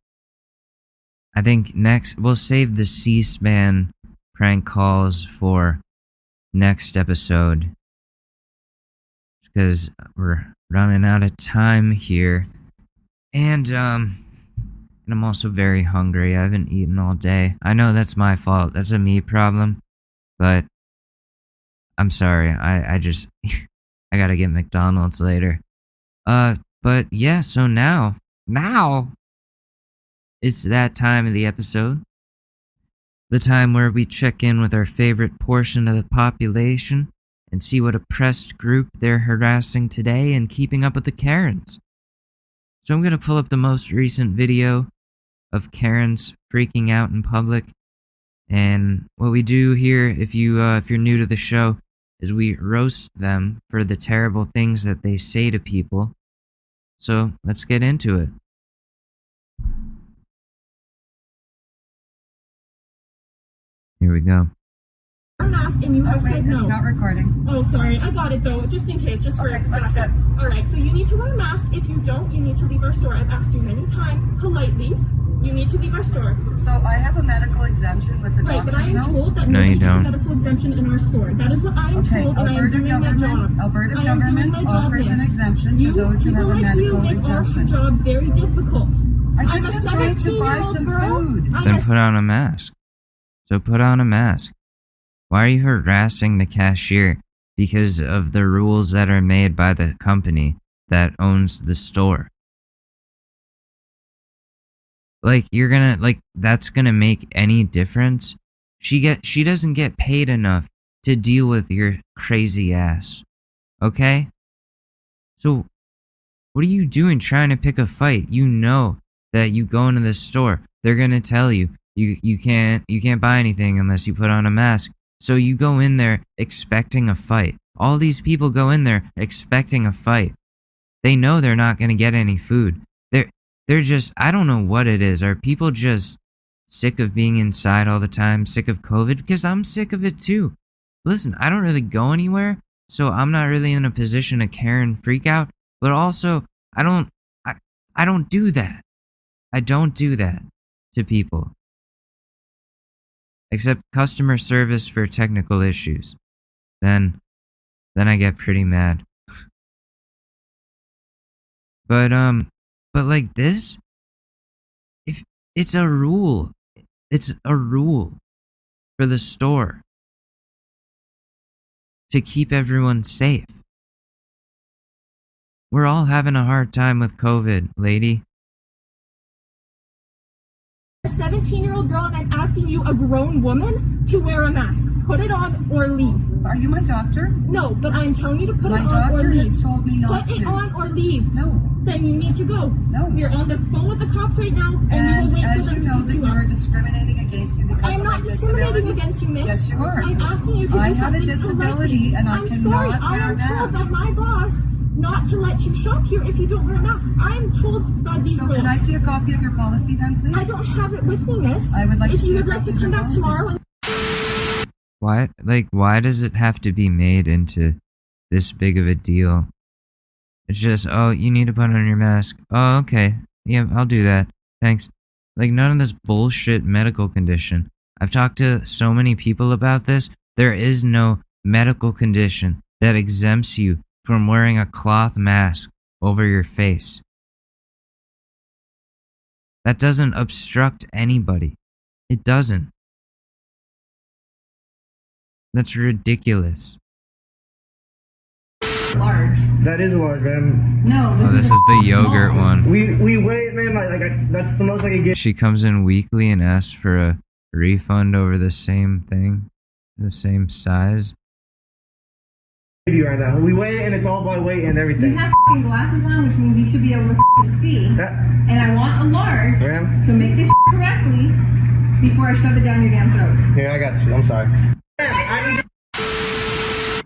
I think next we'll save the C-SPAN prank calls for next episode because we're running out of time here. And I'm also very hungry. I haven't eaten all day. I know that's my fault. That's a me problem. But I'm sorry. I just I gotta get McDonald's later. But yeah, so now It's that time of the episode. The time where we check in with our favorite portion of the population and see what oppressed group they're harassing today and keeping up with the Karens. So I'm going to pull up the most recent video of Karens freaking out in public. And what we do here, if you're new to the show, is we roast them for the terrible things that they say to people. So let's get into it. Here we go. Mask and you have said no. It's not recording. Oh, sorry. I got it though, just in case, just for backup. All right. So you need to wear a mask. If you don't, you need to leave our store. I've asked you many times, politely. You need to leave our store. So I have a medical exemption with the right, but I am note? told that no, you nobody has don't. a medical exemption in our store. That is what I am told, and I am doing my job. Alberta government offers an exemption for those who have a medical exemption. Your job very difficult. I just am trying to buy some food. Then put on a mask. So put on a mask. Why are you harassing the cashier? Because of the rules that are made by the company that owns the store. Like, that's gonna make any difference? She doesn't get paid enough to deal with your crazy ass. Okay? So, what are you doing trying to pick a fight? You know that you go into the store, they're gonna tell you, you can't buy anything unless you put on a mask. So you go in there expecting a fight. All these people go in there expecting a fight. They know they're not gonna get any food. They're just, I don't know what it is. Are people just sick of being inside all the time, sick of COVID? Because I'm sick of it too. Listen, I don't really go anywhere, so I'm not really in a position to Karen freak out. But also, I don't do that. I don't do that to people. Except customer service for technical issues. Then I get pretty mad. But like this, if it's a rule for the store to keep everyone safe. We're all having a hard time with COVID, lady. A 17-year-old girl, and I'm asking you, a grown woman, to wear a mask. Put it on or leave. Are you my doctor? No, but I'm telling you to put it on or leave. My doctor has told me not to. Put it on or leave. No. Then you need to go. No. You're on the phone with the cops right now, and you will wait for them to know that you're discriminating against me because of my disability. I'm not discriminating against you, miss. Yes, you are. I'm asking you to do something I have a disability, and I cannot wear a mask. I am told by my boss not to let you shop here if you don't wear a mask. I am told by these rules. So can I see a copy of your policy then, please? I don't have it with me, miss. I would like to see a copy of your policy. If you would like to come back tomorrow and... Why does it have to be made into this big of a deal? It's just, oh, you need to put on your mask. Oh, okay. Yeah, I'll do that. Thanks. Like, none of this bullshit medical condition. I've talked to so many people about this. There is no medical condition that exempts you from wearing a cloth mask over your face. That doesn't obstruct anybody. It doesn't. That's ridiculous. Large. That is large, man. No. Oh, this is the yogurt one. We wait, man. That's the most I can get. She comes in weekly and asks for a refund over the same thing, the same size. You right now. We weigh it and it's all by weight and everything. You have glasses on, which means you should be able to see. And I want a large to make this correctly before I shove it down your damn throat. Here, I got you. I'm sorry.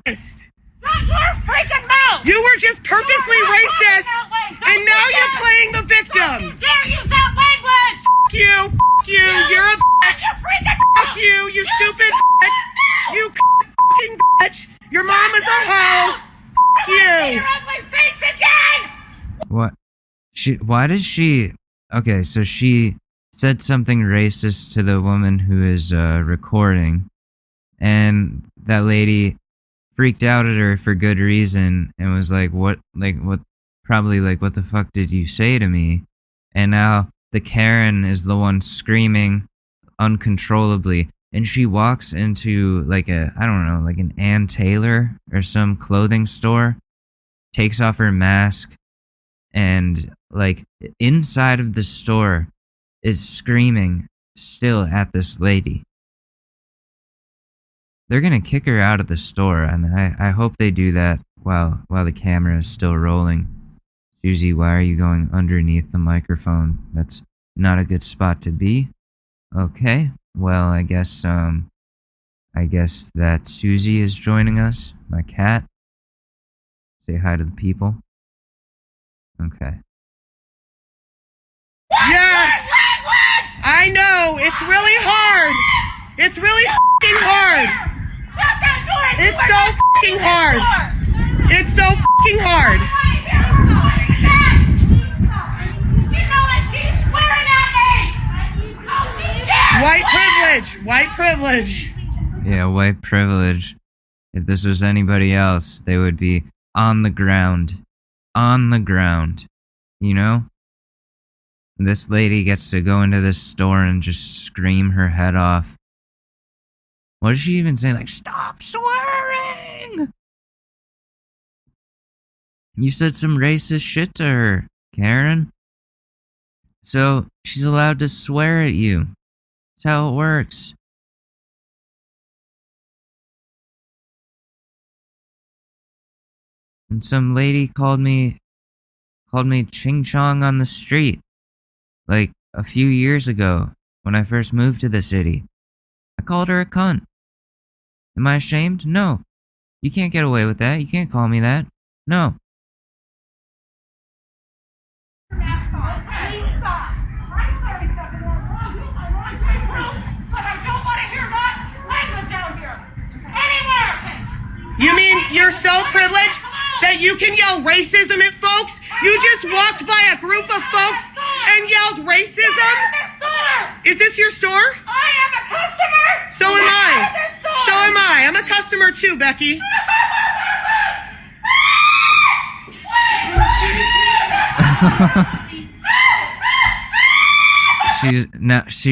Your freaking mouth! You were just purposely racist, and now you're playing the victim. Don't you dare use that language! F you, you're a bitch. Your freaking mouth! F you stupid bitch! You fucking bitch! Your mom is a hoe! F you! Your ugly face again! What? Why does she... Okay, so she said something racist to the woman who is recording, and that lady freaked out at her for good reason and was like, what the fuck did you say to me? And now the Karen is the one screaming uncontrollably, and she walks into like an Ann Taylor or some clothing store, takes off her mask, and like inside of the store is screaming still at this lady. They're gonna kick her out of the store, and I hope they do that while the camera is still rolling. Susie, why are you going underneath the microphone? That's not a good spot to be. Okay, well, I guess that Susie is joining us, my cat. Say hi to the people. Okay. Yes! I know, it's really hard. It's really f***ing hard. It's so f***ing hard. It's so f***ing hard. White privilege. White privilege. Yeah, white privilege. If this was anybody else, they would be on the ground. On the ground. You know? This lady gets to go into this store and just scream her head off. What does she even say? Like, stop swearing! You said some racist shit to her, Karen. So, she's allowed to swear at you. That's how it works. And some lady called me Ching Chong on the street. Like, a few years ago, when I first moved to the city. I called her a cunt. Am I ashamed? No. You can't get away with that. You can't call me that. No. You mean you're so privileged that you can yell racism at folks? You just walked by a group of folks and yelled racism? Is this your store? I am a customer! So am I. So am I. I'm a customer too, Becky.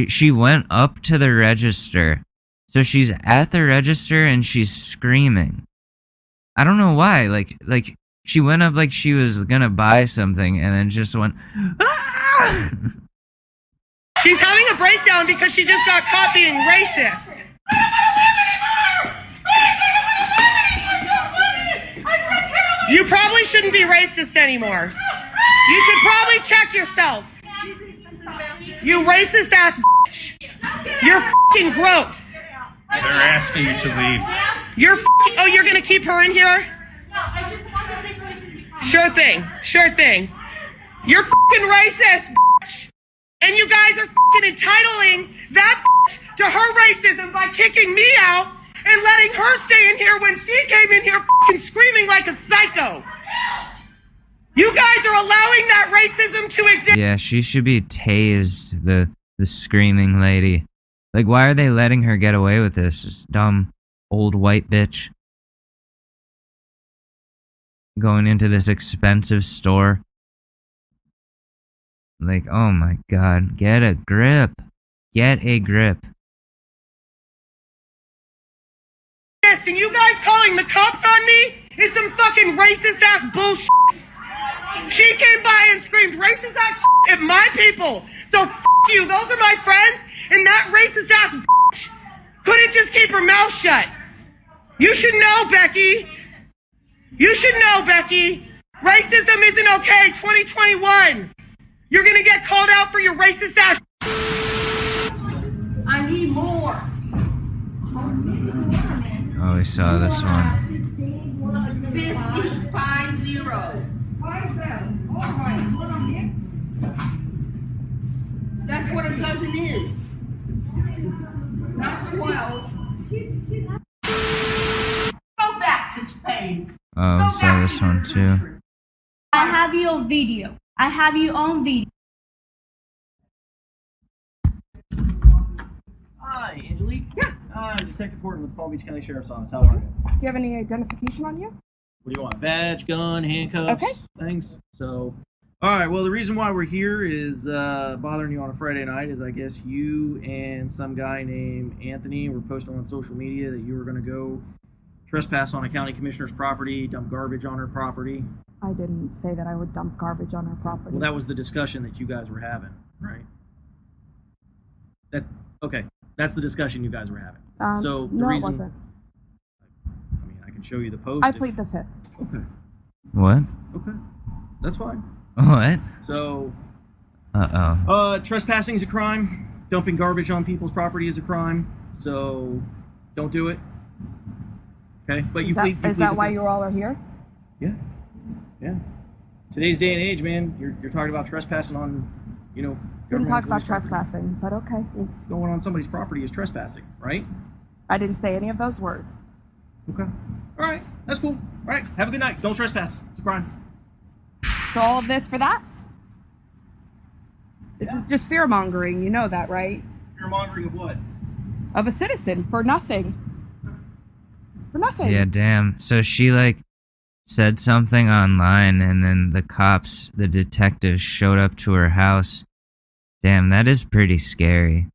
She went up to the register. So she's at the register and she's screaming. I don't know why. Like she went up like she was gonna buy something and then just went, ah! She's having a breakdown because she just got caught being racist. You probably shouldn't be racist anymore. You should probably check yourself. You racist ass bitch. You're fucking gross. They're asking you to leave. Oh, you're gonna keep her in here? No, I just want the situation to be calm. Sure thing. Sure thing. You're fucking racist, bitch. And you guys are fucking entitling that bitch to her racism by kicking me out and letting her stay in here when she came in here fucking screaming like a psycho. You guys are allowing that racism to exist. Yeah, she should be tased, the screaming lady. Like, why are they letting her get away with this? Dumb old white bitch. Going into this expensive store. Like, oh my god, get a grip. Get a grip. Yes, and you guys calling the cops on me is some fucking racist ass bullshit. She came by and screamed racist ass shit at my people. So f you, those are my friends, and that racist ass bitch couldn't just keep her mouth shut. You should know, Becky. You should know, Becky. Racism isn't okay, 2021. You're gonna get called out for your racist ass. I need more. Oh, we saw this one. 50. That's what a dozen is. Not 12. Go back to Spain. Oh, we saw this one too. I have you on video. I have you on video. Hi, Angelique. Yes. Detective Horton with Palm Beach County Sheriff's Office. How are you? Do you have any identification on you? What do you want? Badge, gun, handcuffs, okay. Things. So, all right. Well, the reason why we're here is bothering you on a Friday night is I guess you and some guy named Anthony were posting on social media that you were going to go trespass on a county commissioner's property, dump garbage on her property. I didn't say that I would dump garbage on her property. Well, that was the discussion that you guys were having, right? Okay. That's the discussion you guys were having. So the no, reason, it wasn't. I mean, I can show you the post. I plead the fifth. Okay. What? Okay. That's fine. What? So. Trespassing is a crime. Dumping garbage on people's property is a crime. So, don't do it. Okay, but you plead. Is that why you all are here? Yeah. Yeah. Today's day and age, man, you're talking about trespassing on, Didn't talk about trespassing, but okay. Going on somebody's property is trespassing, right? I didn't say any of those words. Okay. All right. That's cool. All right. Have a good night. Don't trespass. It's a crime. So all of this for that? This is just fear mongering. You know that, right? Fear mongering of what? Of a citizen for nothing. For nothing. Yeah, damn. So she said something online, and then the detectives showed up to her house. Damn, that is pretty scary.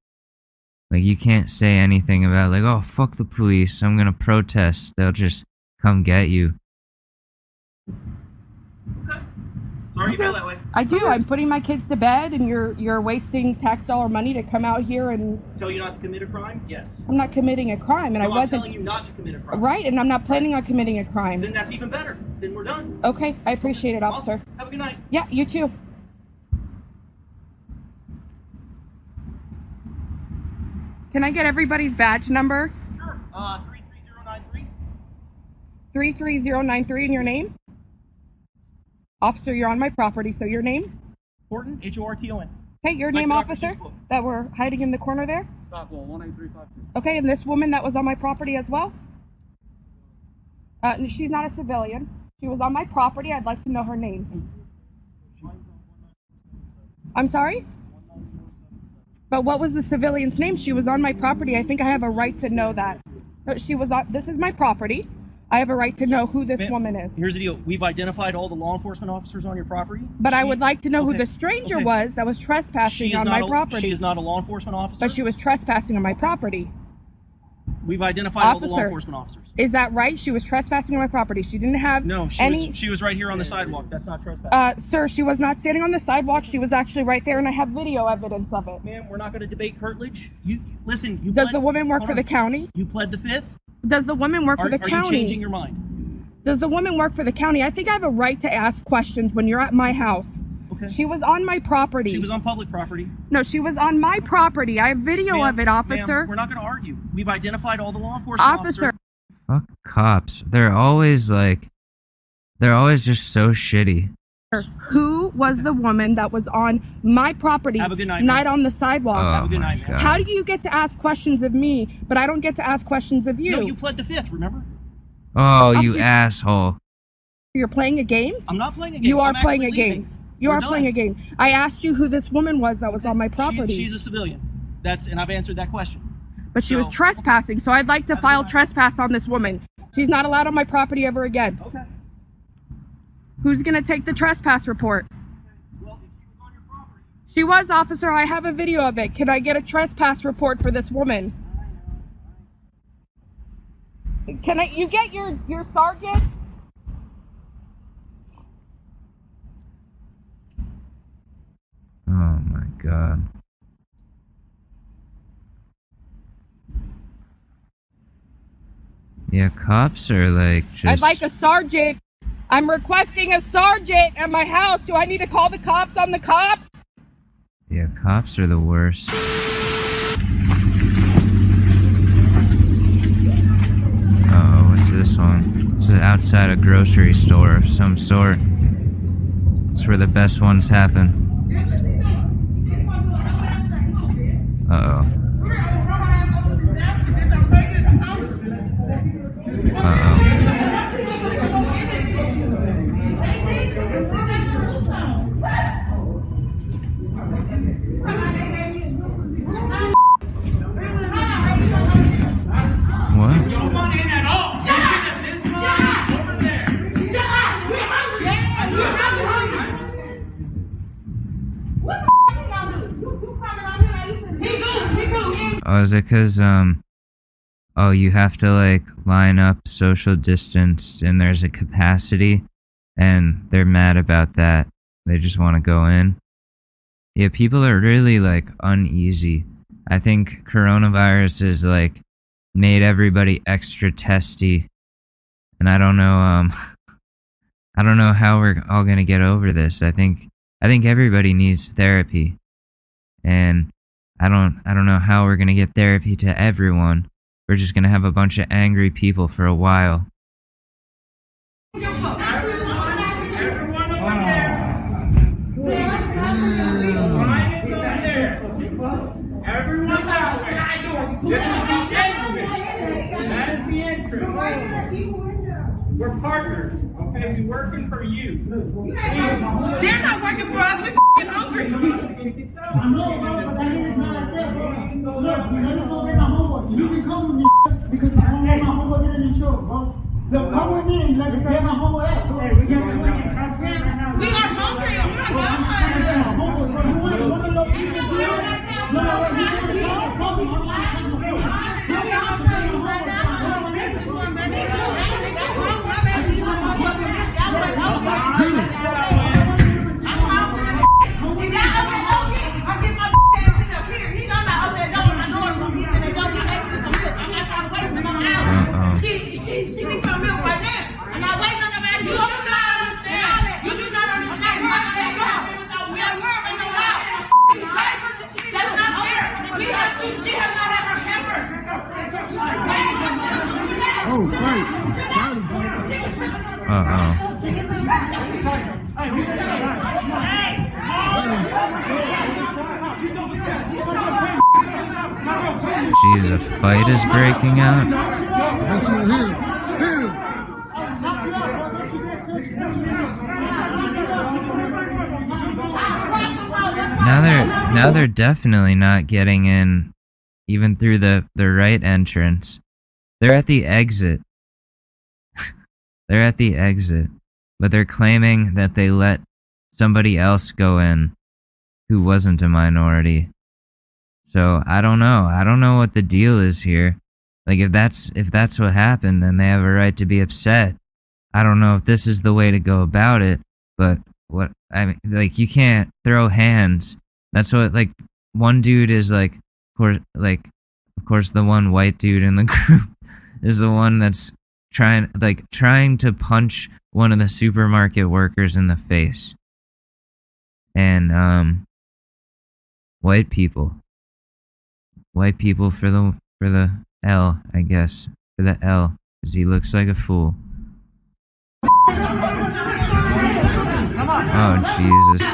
You can't say anything about oh, fuck the police, I'm gonna protest. They'll just come get you. Sorry you feel that way. I do. I'm putting my kids to bed, and you're wasting tax dollar money to come out here and tell you not to commit a crime. Yes. I'm not committing a crime, and no, I wasn't. I'm telling you not to commit a crime. Right, and I'm not planning on committing a crime. Then that's even better. Then we're done. Okay, I appreciate it, officer. Awesome. Have a good night. Yeah, you too. Can I get everybody's badge number? Sure. 33093. 33093 and your name? Officer, you're on my property, so your name? Horton, Horton. Hey, your name, officer? That we're hiding in the corner there? Stockwell, 18352. Okay, and this woman that was on my property as well? She's not a civilian. She was on my property. I'd like to know her name. I'm sorry? But what was the civilian's name? She was on my property. I think I have a right to know that. She was on, this is my property. I have a right to know who this woman is. Here's the deal. We've identified all the law enforcement officers on your property. But I would like to know who the stranger was that was trespassing on my property. She is not a law enforcement officer. But she was trespassing on my property. We've identified all the law enforcement officers. Is that right? She was trespassing on my property. She didn't have she was right here on the sidewalk. That's not trespassing. Sir, she was not standing on the sidewalk. She was actually right there, and I have video evidence of it. Ma'am, we're not going to debate curtilage. Does the woman work for the county? You pled the fifth? Does the woman work for the county? Are you changing your mind? Does the woman work for the county? I think I have a right to ask questions when you're at my house. Okay. She was on my property. She was on public property. No, she was on my property. I have video of it, officer. We're not going to argue. We've identified all the law enforcement officers. Fuck cops. They're always just so shitty. Who was the woman that was on my property, have a good night, not on the sidewalk? Have a good night, man. How do you get to ask questions of me, but I don't get to ask questions of you? No, you pled the fifth, remember? Oh, you asshole. You're playing a game? I'm not playing a game. You are playing a game. You are playing a game. I asked you who this woman was that was on my property. She's a civilian. And I've answered that question. But she was trespassing, so I'd like to file trespass on this woman. She's not allowed on my property ever again. Okay. Who's going to take the trespass report? Well, if she was on your property. She was, officer. I have a video of it. Can I get a trespass report for this woman? Can you get your sergeant? Oh my god. Yeah, cops are just... I'd like a sergeant. I'm requesting a sergeant at my house. Do I need to call the cops on the cops? Yeah, cops are the worst. Uh-oh, what's this one? It's outside a grocery store of some sort. It's where the best ones happen. Uh-oh. Uh-oh. What? Oh, is it because, oh, you have to, line up social distance and there's a capacity, and they're mad about that. They just want to go in. Yeah, people are really, uneasy I think coronavirus has like made everybody extra testy, and I don't know how we're all gonna get over this. I think everybody needs therapy, and I don't know how we're gonna get therapy to everyone. We're just gonna have a bunch of angry people for a while. Everyone that way. This is the entrance. That is the entrance. We're partners, okay? We're working for you. They're not working for us. We're f***ing hungry. I know, but that is not like that, bro. Look, you know my homework. You can come with me because my homework is in the truck, bro. Look, come with me and let me get my homework out, bro. We are hungry. I'm not She needs some milk right now. And I wait on the man. You do not understand. You do not understand. We are working no out. That's not fair. She has not had her paper. Oh, fight. Jeez, a fight is breaking out. Now they're definitely not getting in, even through the right entrance. They're at the exit. They're at the exit, but they're claiming that they let somebody else go in who wasn't a minority. So I don't know. I don't know what the deal is here. Like if that's what happened, then they have a right to be upset. I don't know if this is the way to go about it, but what I mean, like you can't throw hands. That's what like one dude is like. Of course, the one white dude in the group is the one that's trying to punch one of the supermarket workers in the face. And white people for the L, I guess, for the L, because he looks like a fool. Oh Jesus.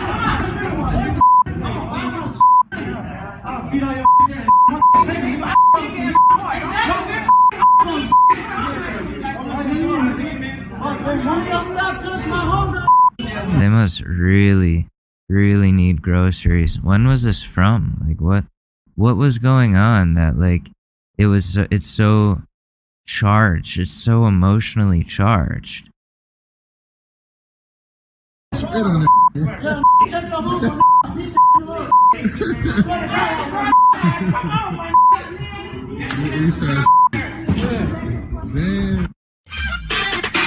They must really need groceries. When was this from? Like what was going on that like it's so charged. It's so emotionally charged. Spit on it.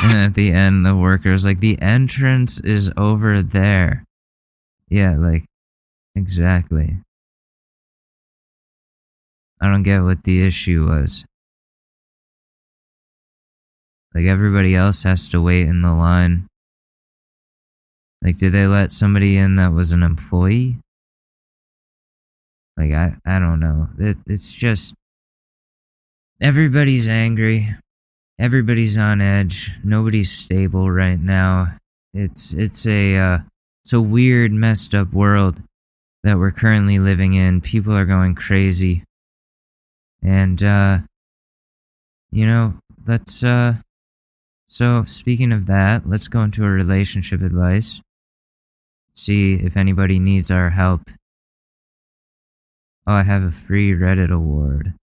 And at the end, the worker's like, the entrance is over there. Yeah, like, exactly. I don't get what the issue was. Like, everybody else has to wait in the line. Like, did they let somebody in that was an employee? Like, I don't know. It's just, everybody's angry. Everybody's on edge. Nobody's stable right now. It's a weird, messed up world that we're currently living in. People are going crazy. And, let's, so speaking of that, let's go into a relationship advice. See if anybody needs our help. Oh, I have a free Reddit award.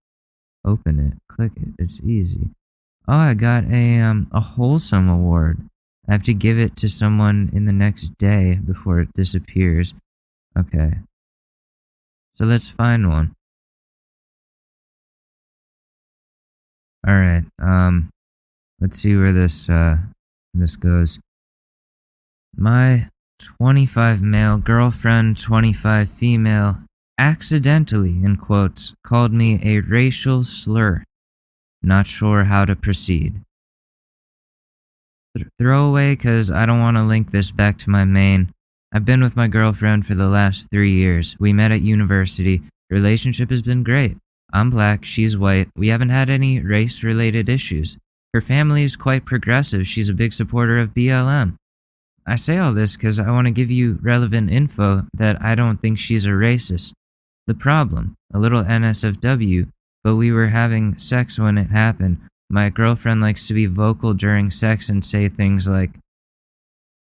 Open it. Click it. It's easy. Oh, I got a wholesome award. I have to give it to someone in the next day before it disappears. Okay. So let's find one. Alright, let's see where this goes. My 25 male girlfriend, 25 female, accidentally, in quotes, called me a racial slur. Not sure how to proceed. Throw away because I don't want to link this back to my main. I've been with my girlfriend for the last 3 years. We met at university. The relationship has been great. I'm black, she's white. We haven't had any race-related issues. Her family is quite progressive. She's a big supporter of BLM. I say all this because I want to give you relevant info that I don't think she's a racist. The problem, a little NSFW, but we were having sex when it happened. My girlfriend likes to be vocal during sex and say things like,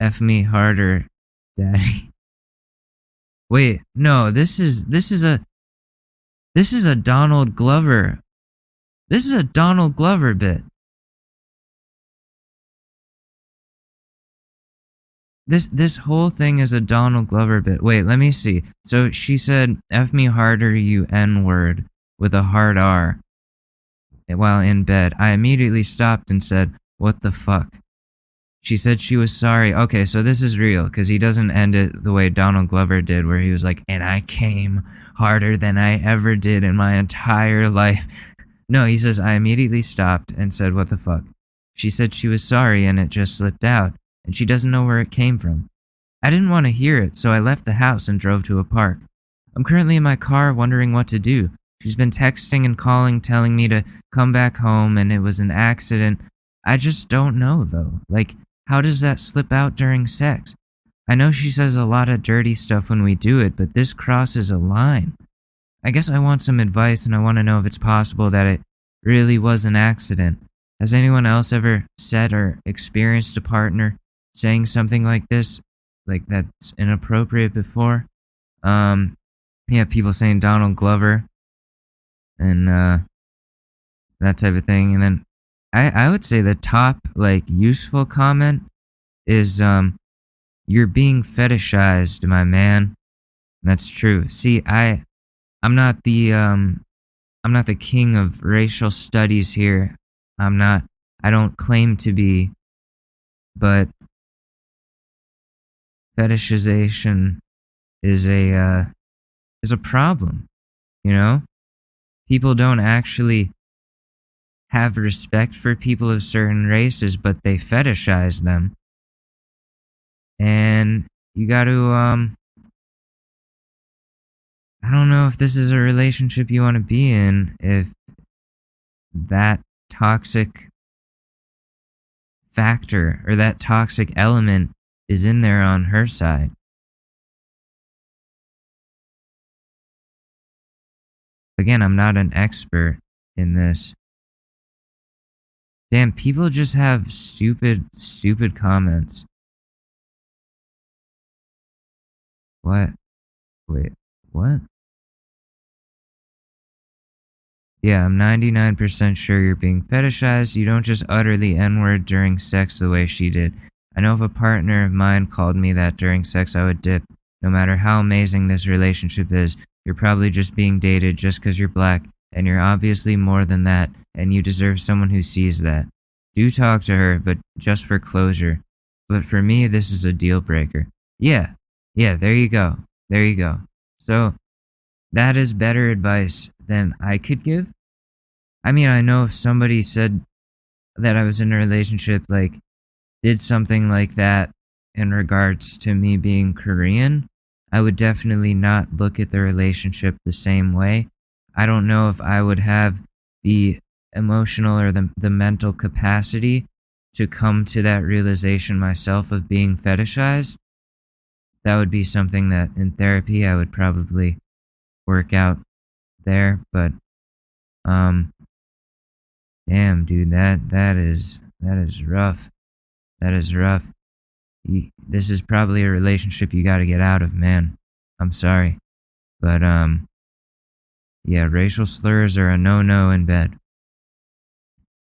F me harder, daddy. Wait, no, this is a Donald Glover. This is a Donald Glover bit. This whole thing is a Donald Glover bit. Wait, let me see. So she said, F me harder, you N-word, with a hard R. While in bed, I immediately stopped and said, what the fuck? She said she was sorry. Okay, so this is real, because he doesn't end it the way Donald Glover did, where he was like, and I came harder than I ever did in my entire life. No, he says, I immediately stopped and said, what the fuck? She said she was sorry and it just slipped out, and she doesn't know where it came from. I didn't want to hear it, so I left the house and drove to a park. I'm currently in my car wondering what to do. She's been texting and calling, telling me to come back home, and it was an accident. I just don't know, though. Like, how does that slip out during sex? I know she says a lot of dirty stuff when we do it, but this crosses a line. I guess I want some advice, and I want to know if it's possible that it really was an accident. Has anyone else ever said or experienced a partner saying something like this, like that's inappropriate before? Yeah, people saying Donald Glover and that type of thing. And then I would say the top like useful comment is you're being fetishized, my man. That's true. See, I'm not the king of racial studies here. I don't claim to be, but fetishization is a problem, you know? People don't actually have respect for people of certain races, but they fetishize them. And you got to I don't know if this is a relationship you want to be in if that toxic factor or that toxic element is in there on her side. Again, I'm not an expert in this. Damn, people just have stupid comments. What? Wait, what? Yeah, I'm 99% sure you're being fetishized. You don't just utter the N-word during sex the way she did. I know if a partner of mine called me that during sex, I would dip. No matter how amazing this relationship is, you're probably just being dated just because you're black, and you're obviously more than that, and you deserve someone who sees that. Do talk to her, but just for closure. But for me, this is a deal breaker. Yeah, there you go. There you go. So, that is better advice than I could give. I mean, I know if somebody said that I was in a relationship, like, did something like that in regards to me being Korean, I would definitely not look at the relationship the same way. I don't know if I would have the emotional or the mental capacity to come to that realization myself of being fetishized. That would be something that in therapy I would probably work out there, but damn dude, that is rough. That is rough. This is probably a relationship you got to get out of, man. I'm sorry, but yeah, racial slurs are a no-no in bed,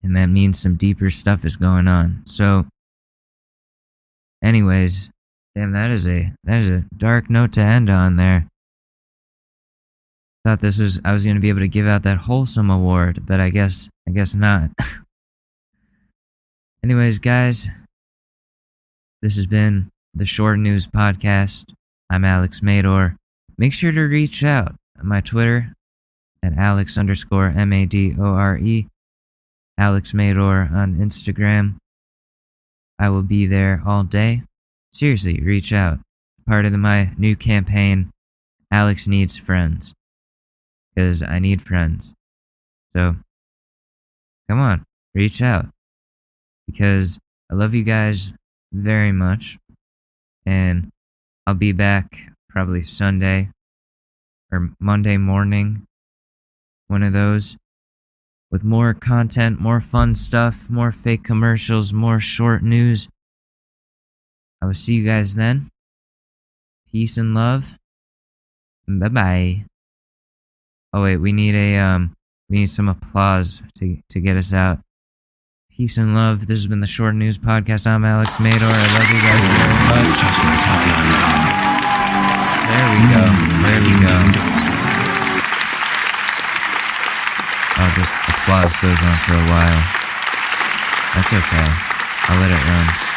and that means some deeper stuff is going on. So anyways, damn, that is a dark note to end on there. Thought I was going to be able to give out that wholesome award, but I guess not. Anyways, guys, this has been the Short News Podcast. I'm Alex Madore. Make sure to reach out. my Twitter at Alex_Madore, Alex Madore on Instagram. I will be there all day. Seriously, reach out. Part of my new campaign, Alex Needs Friends. Because I need friends. So, come on, reach out. Because I love you guys very much. And I'll be back probably Sunday or Monday morning. One of those. With more content, more fun stuff, more fake commercials, more short news. I will see you guys then. Peace and love. Bye-bye. Oh wait, we need some applause to get us out. Peace and love. This has been the Short News Podcast. I'm Alex Madore. I love you guys very much. There we go. Oh, this applause goes on for a while. That's okay. I'll let it run.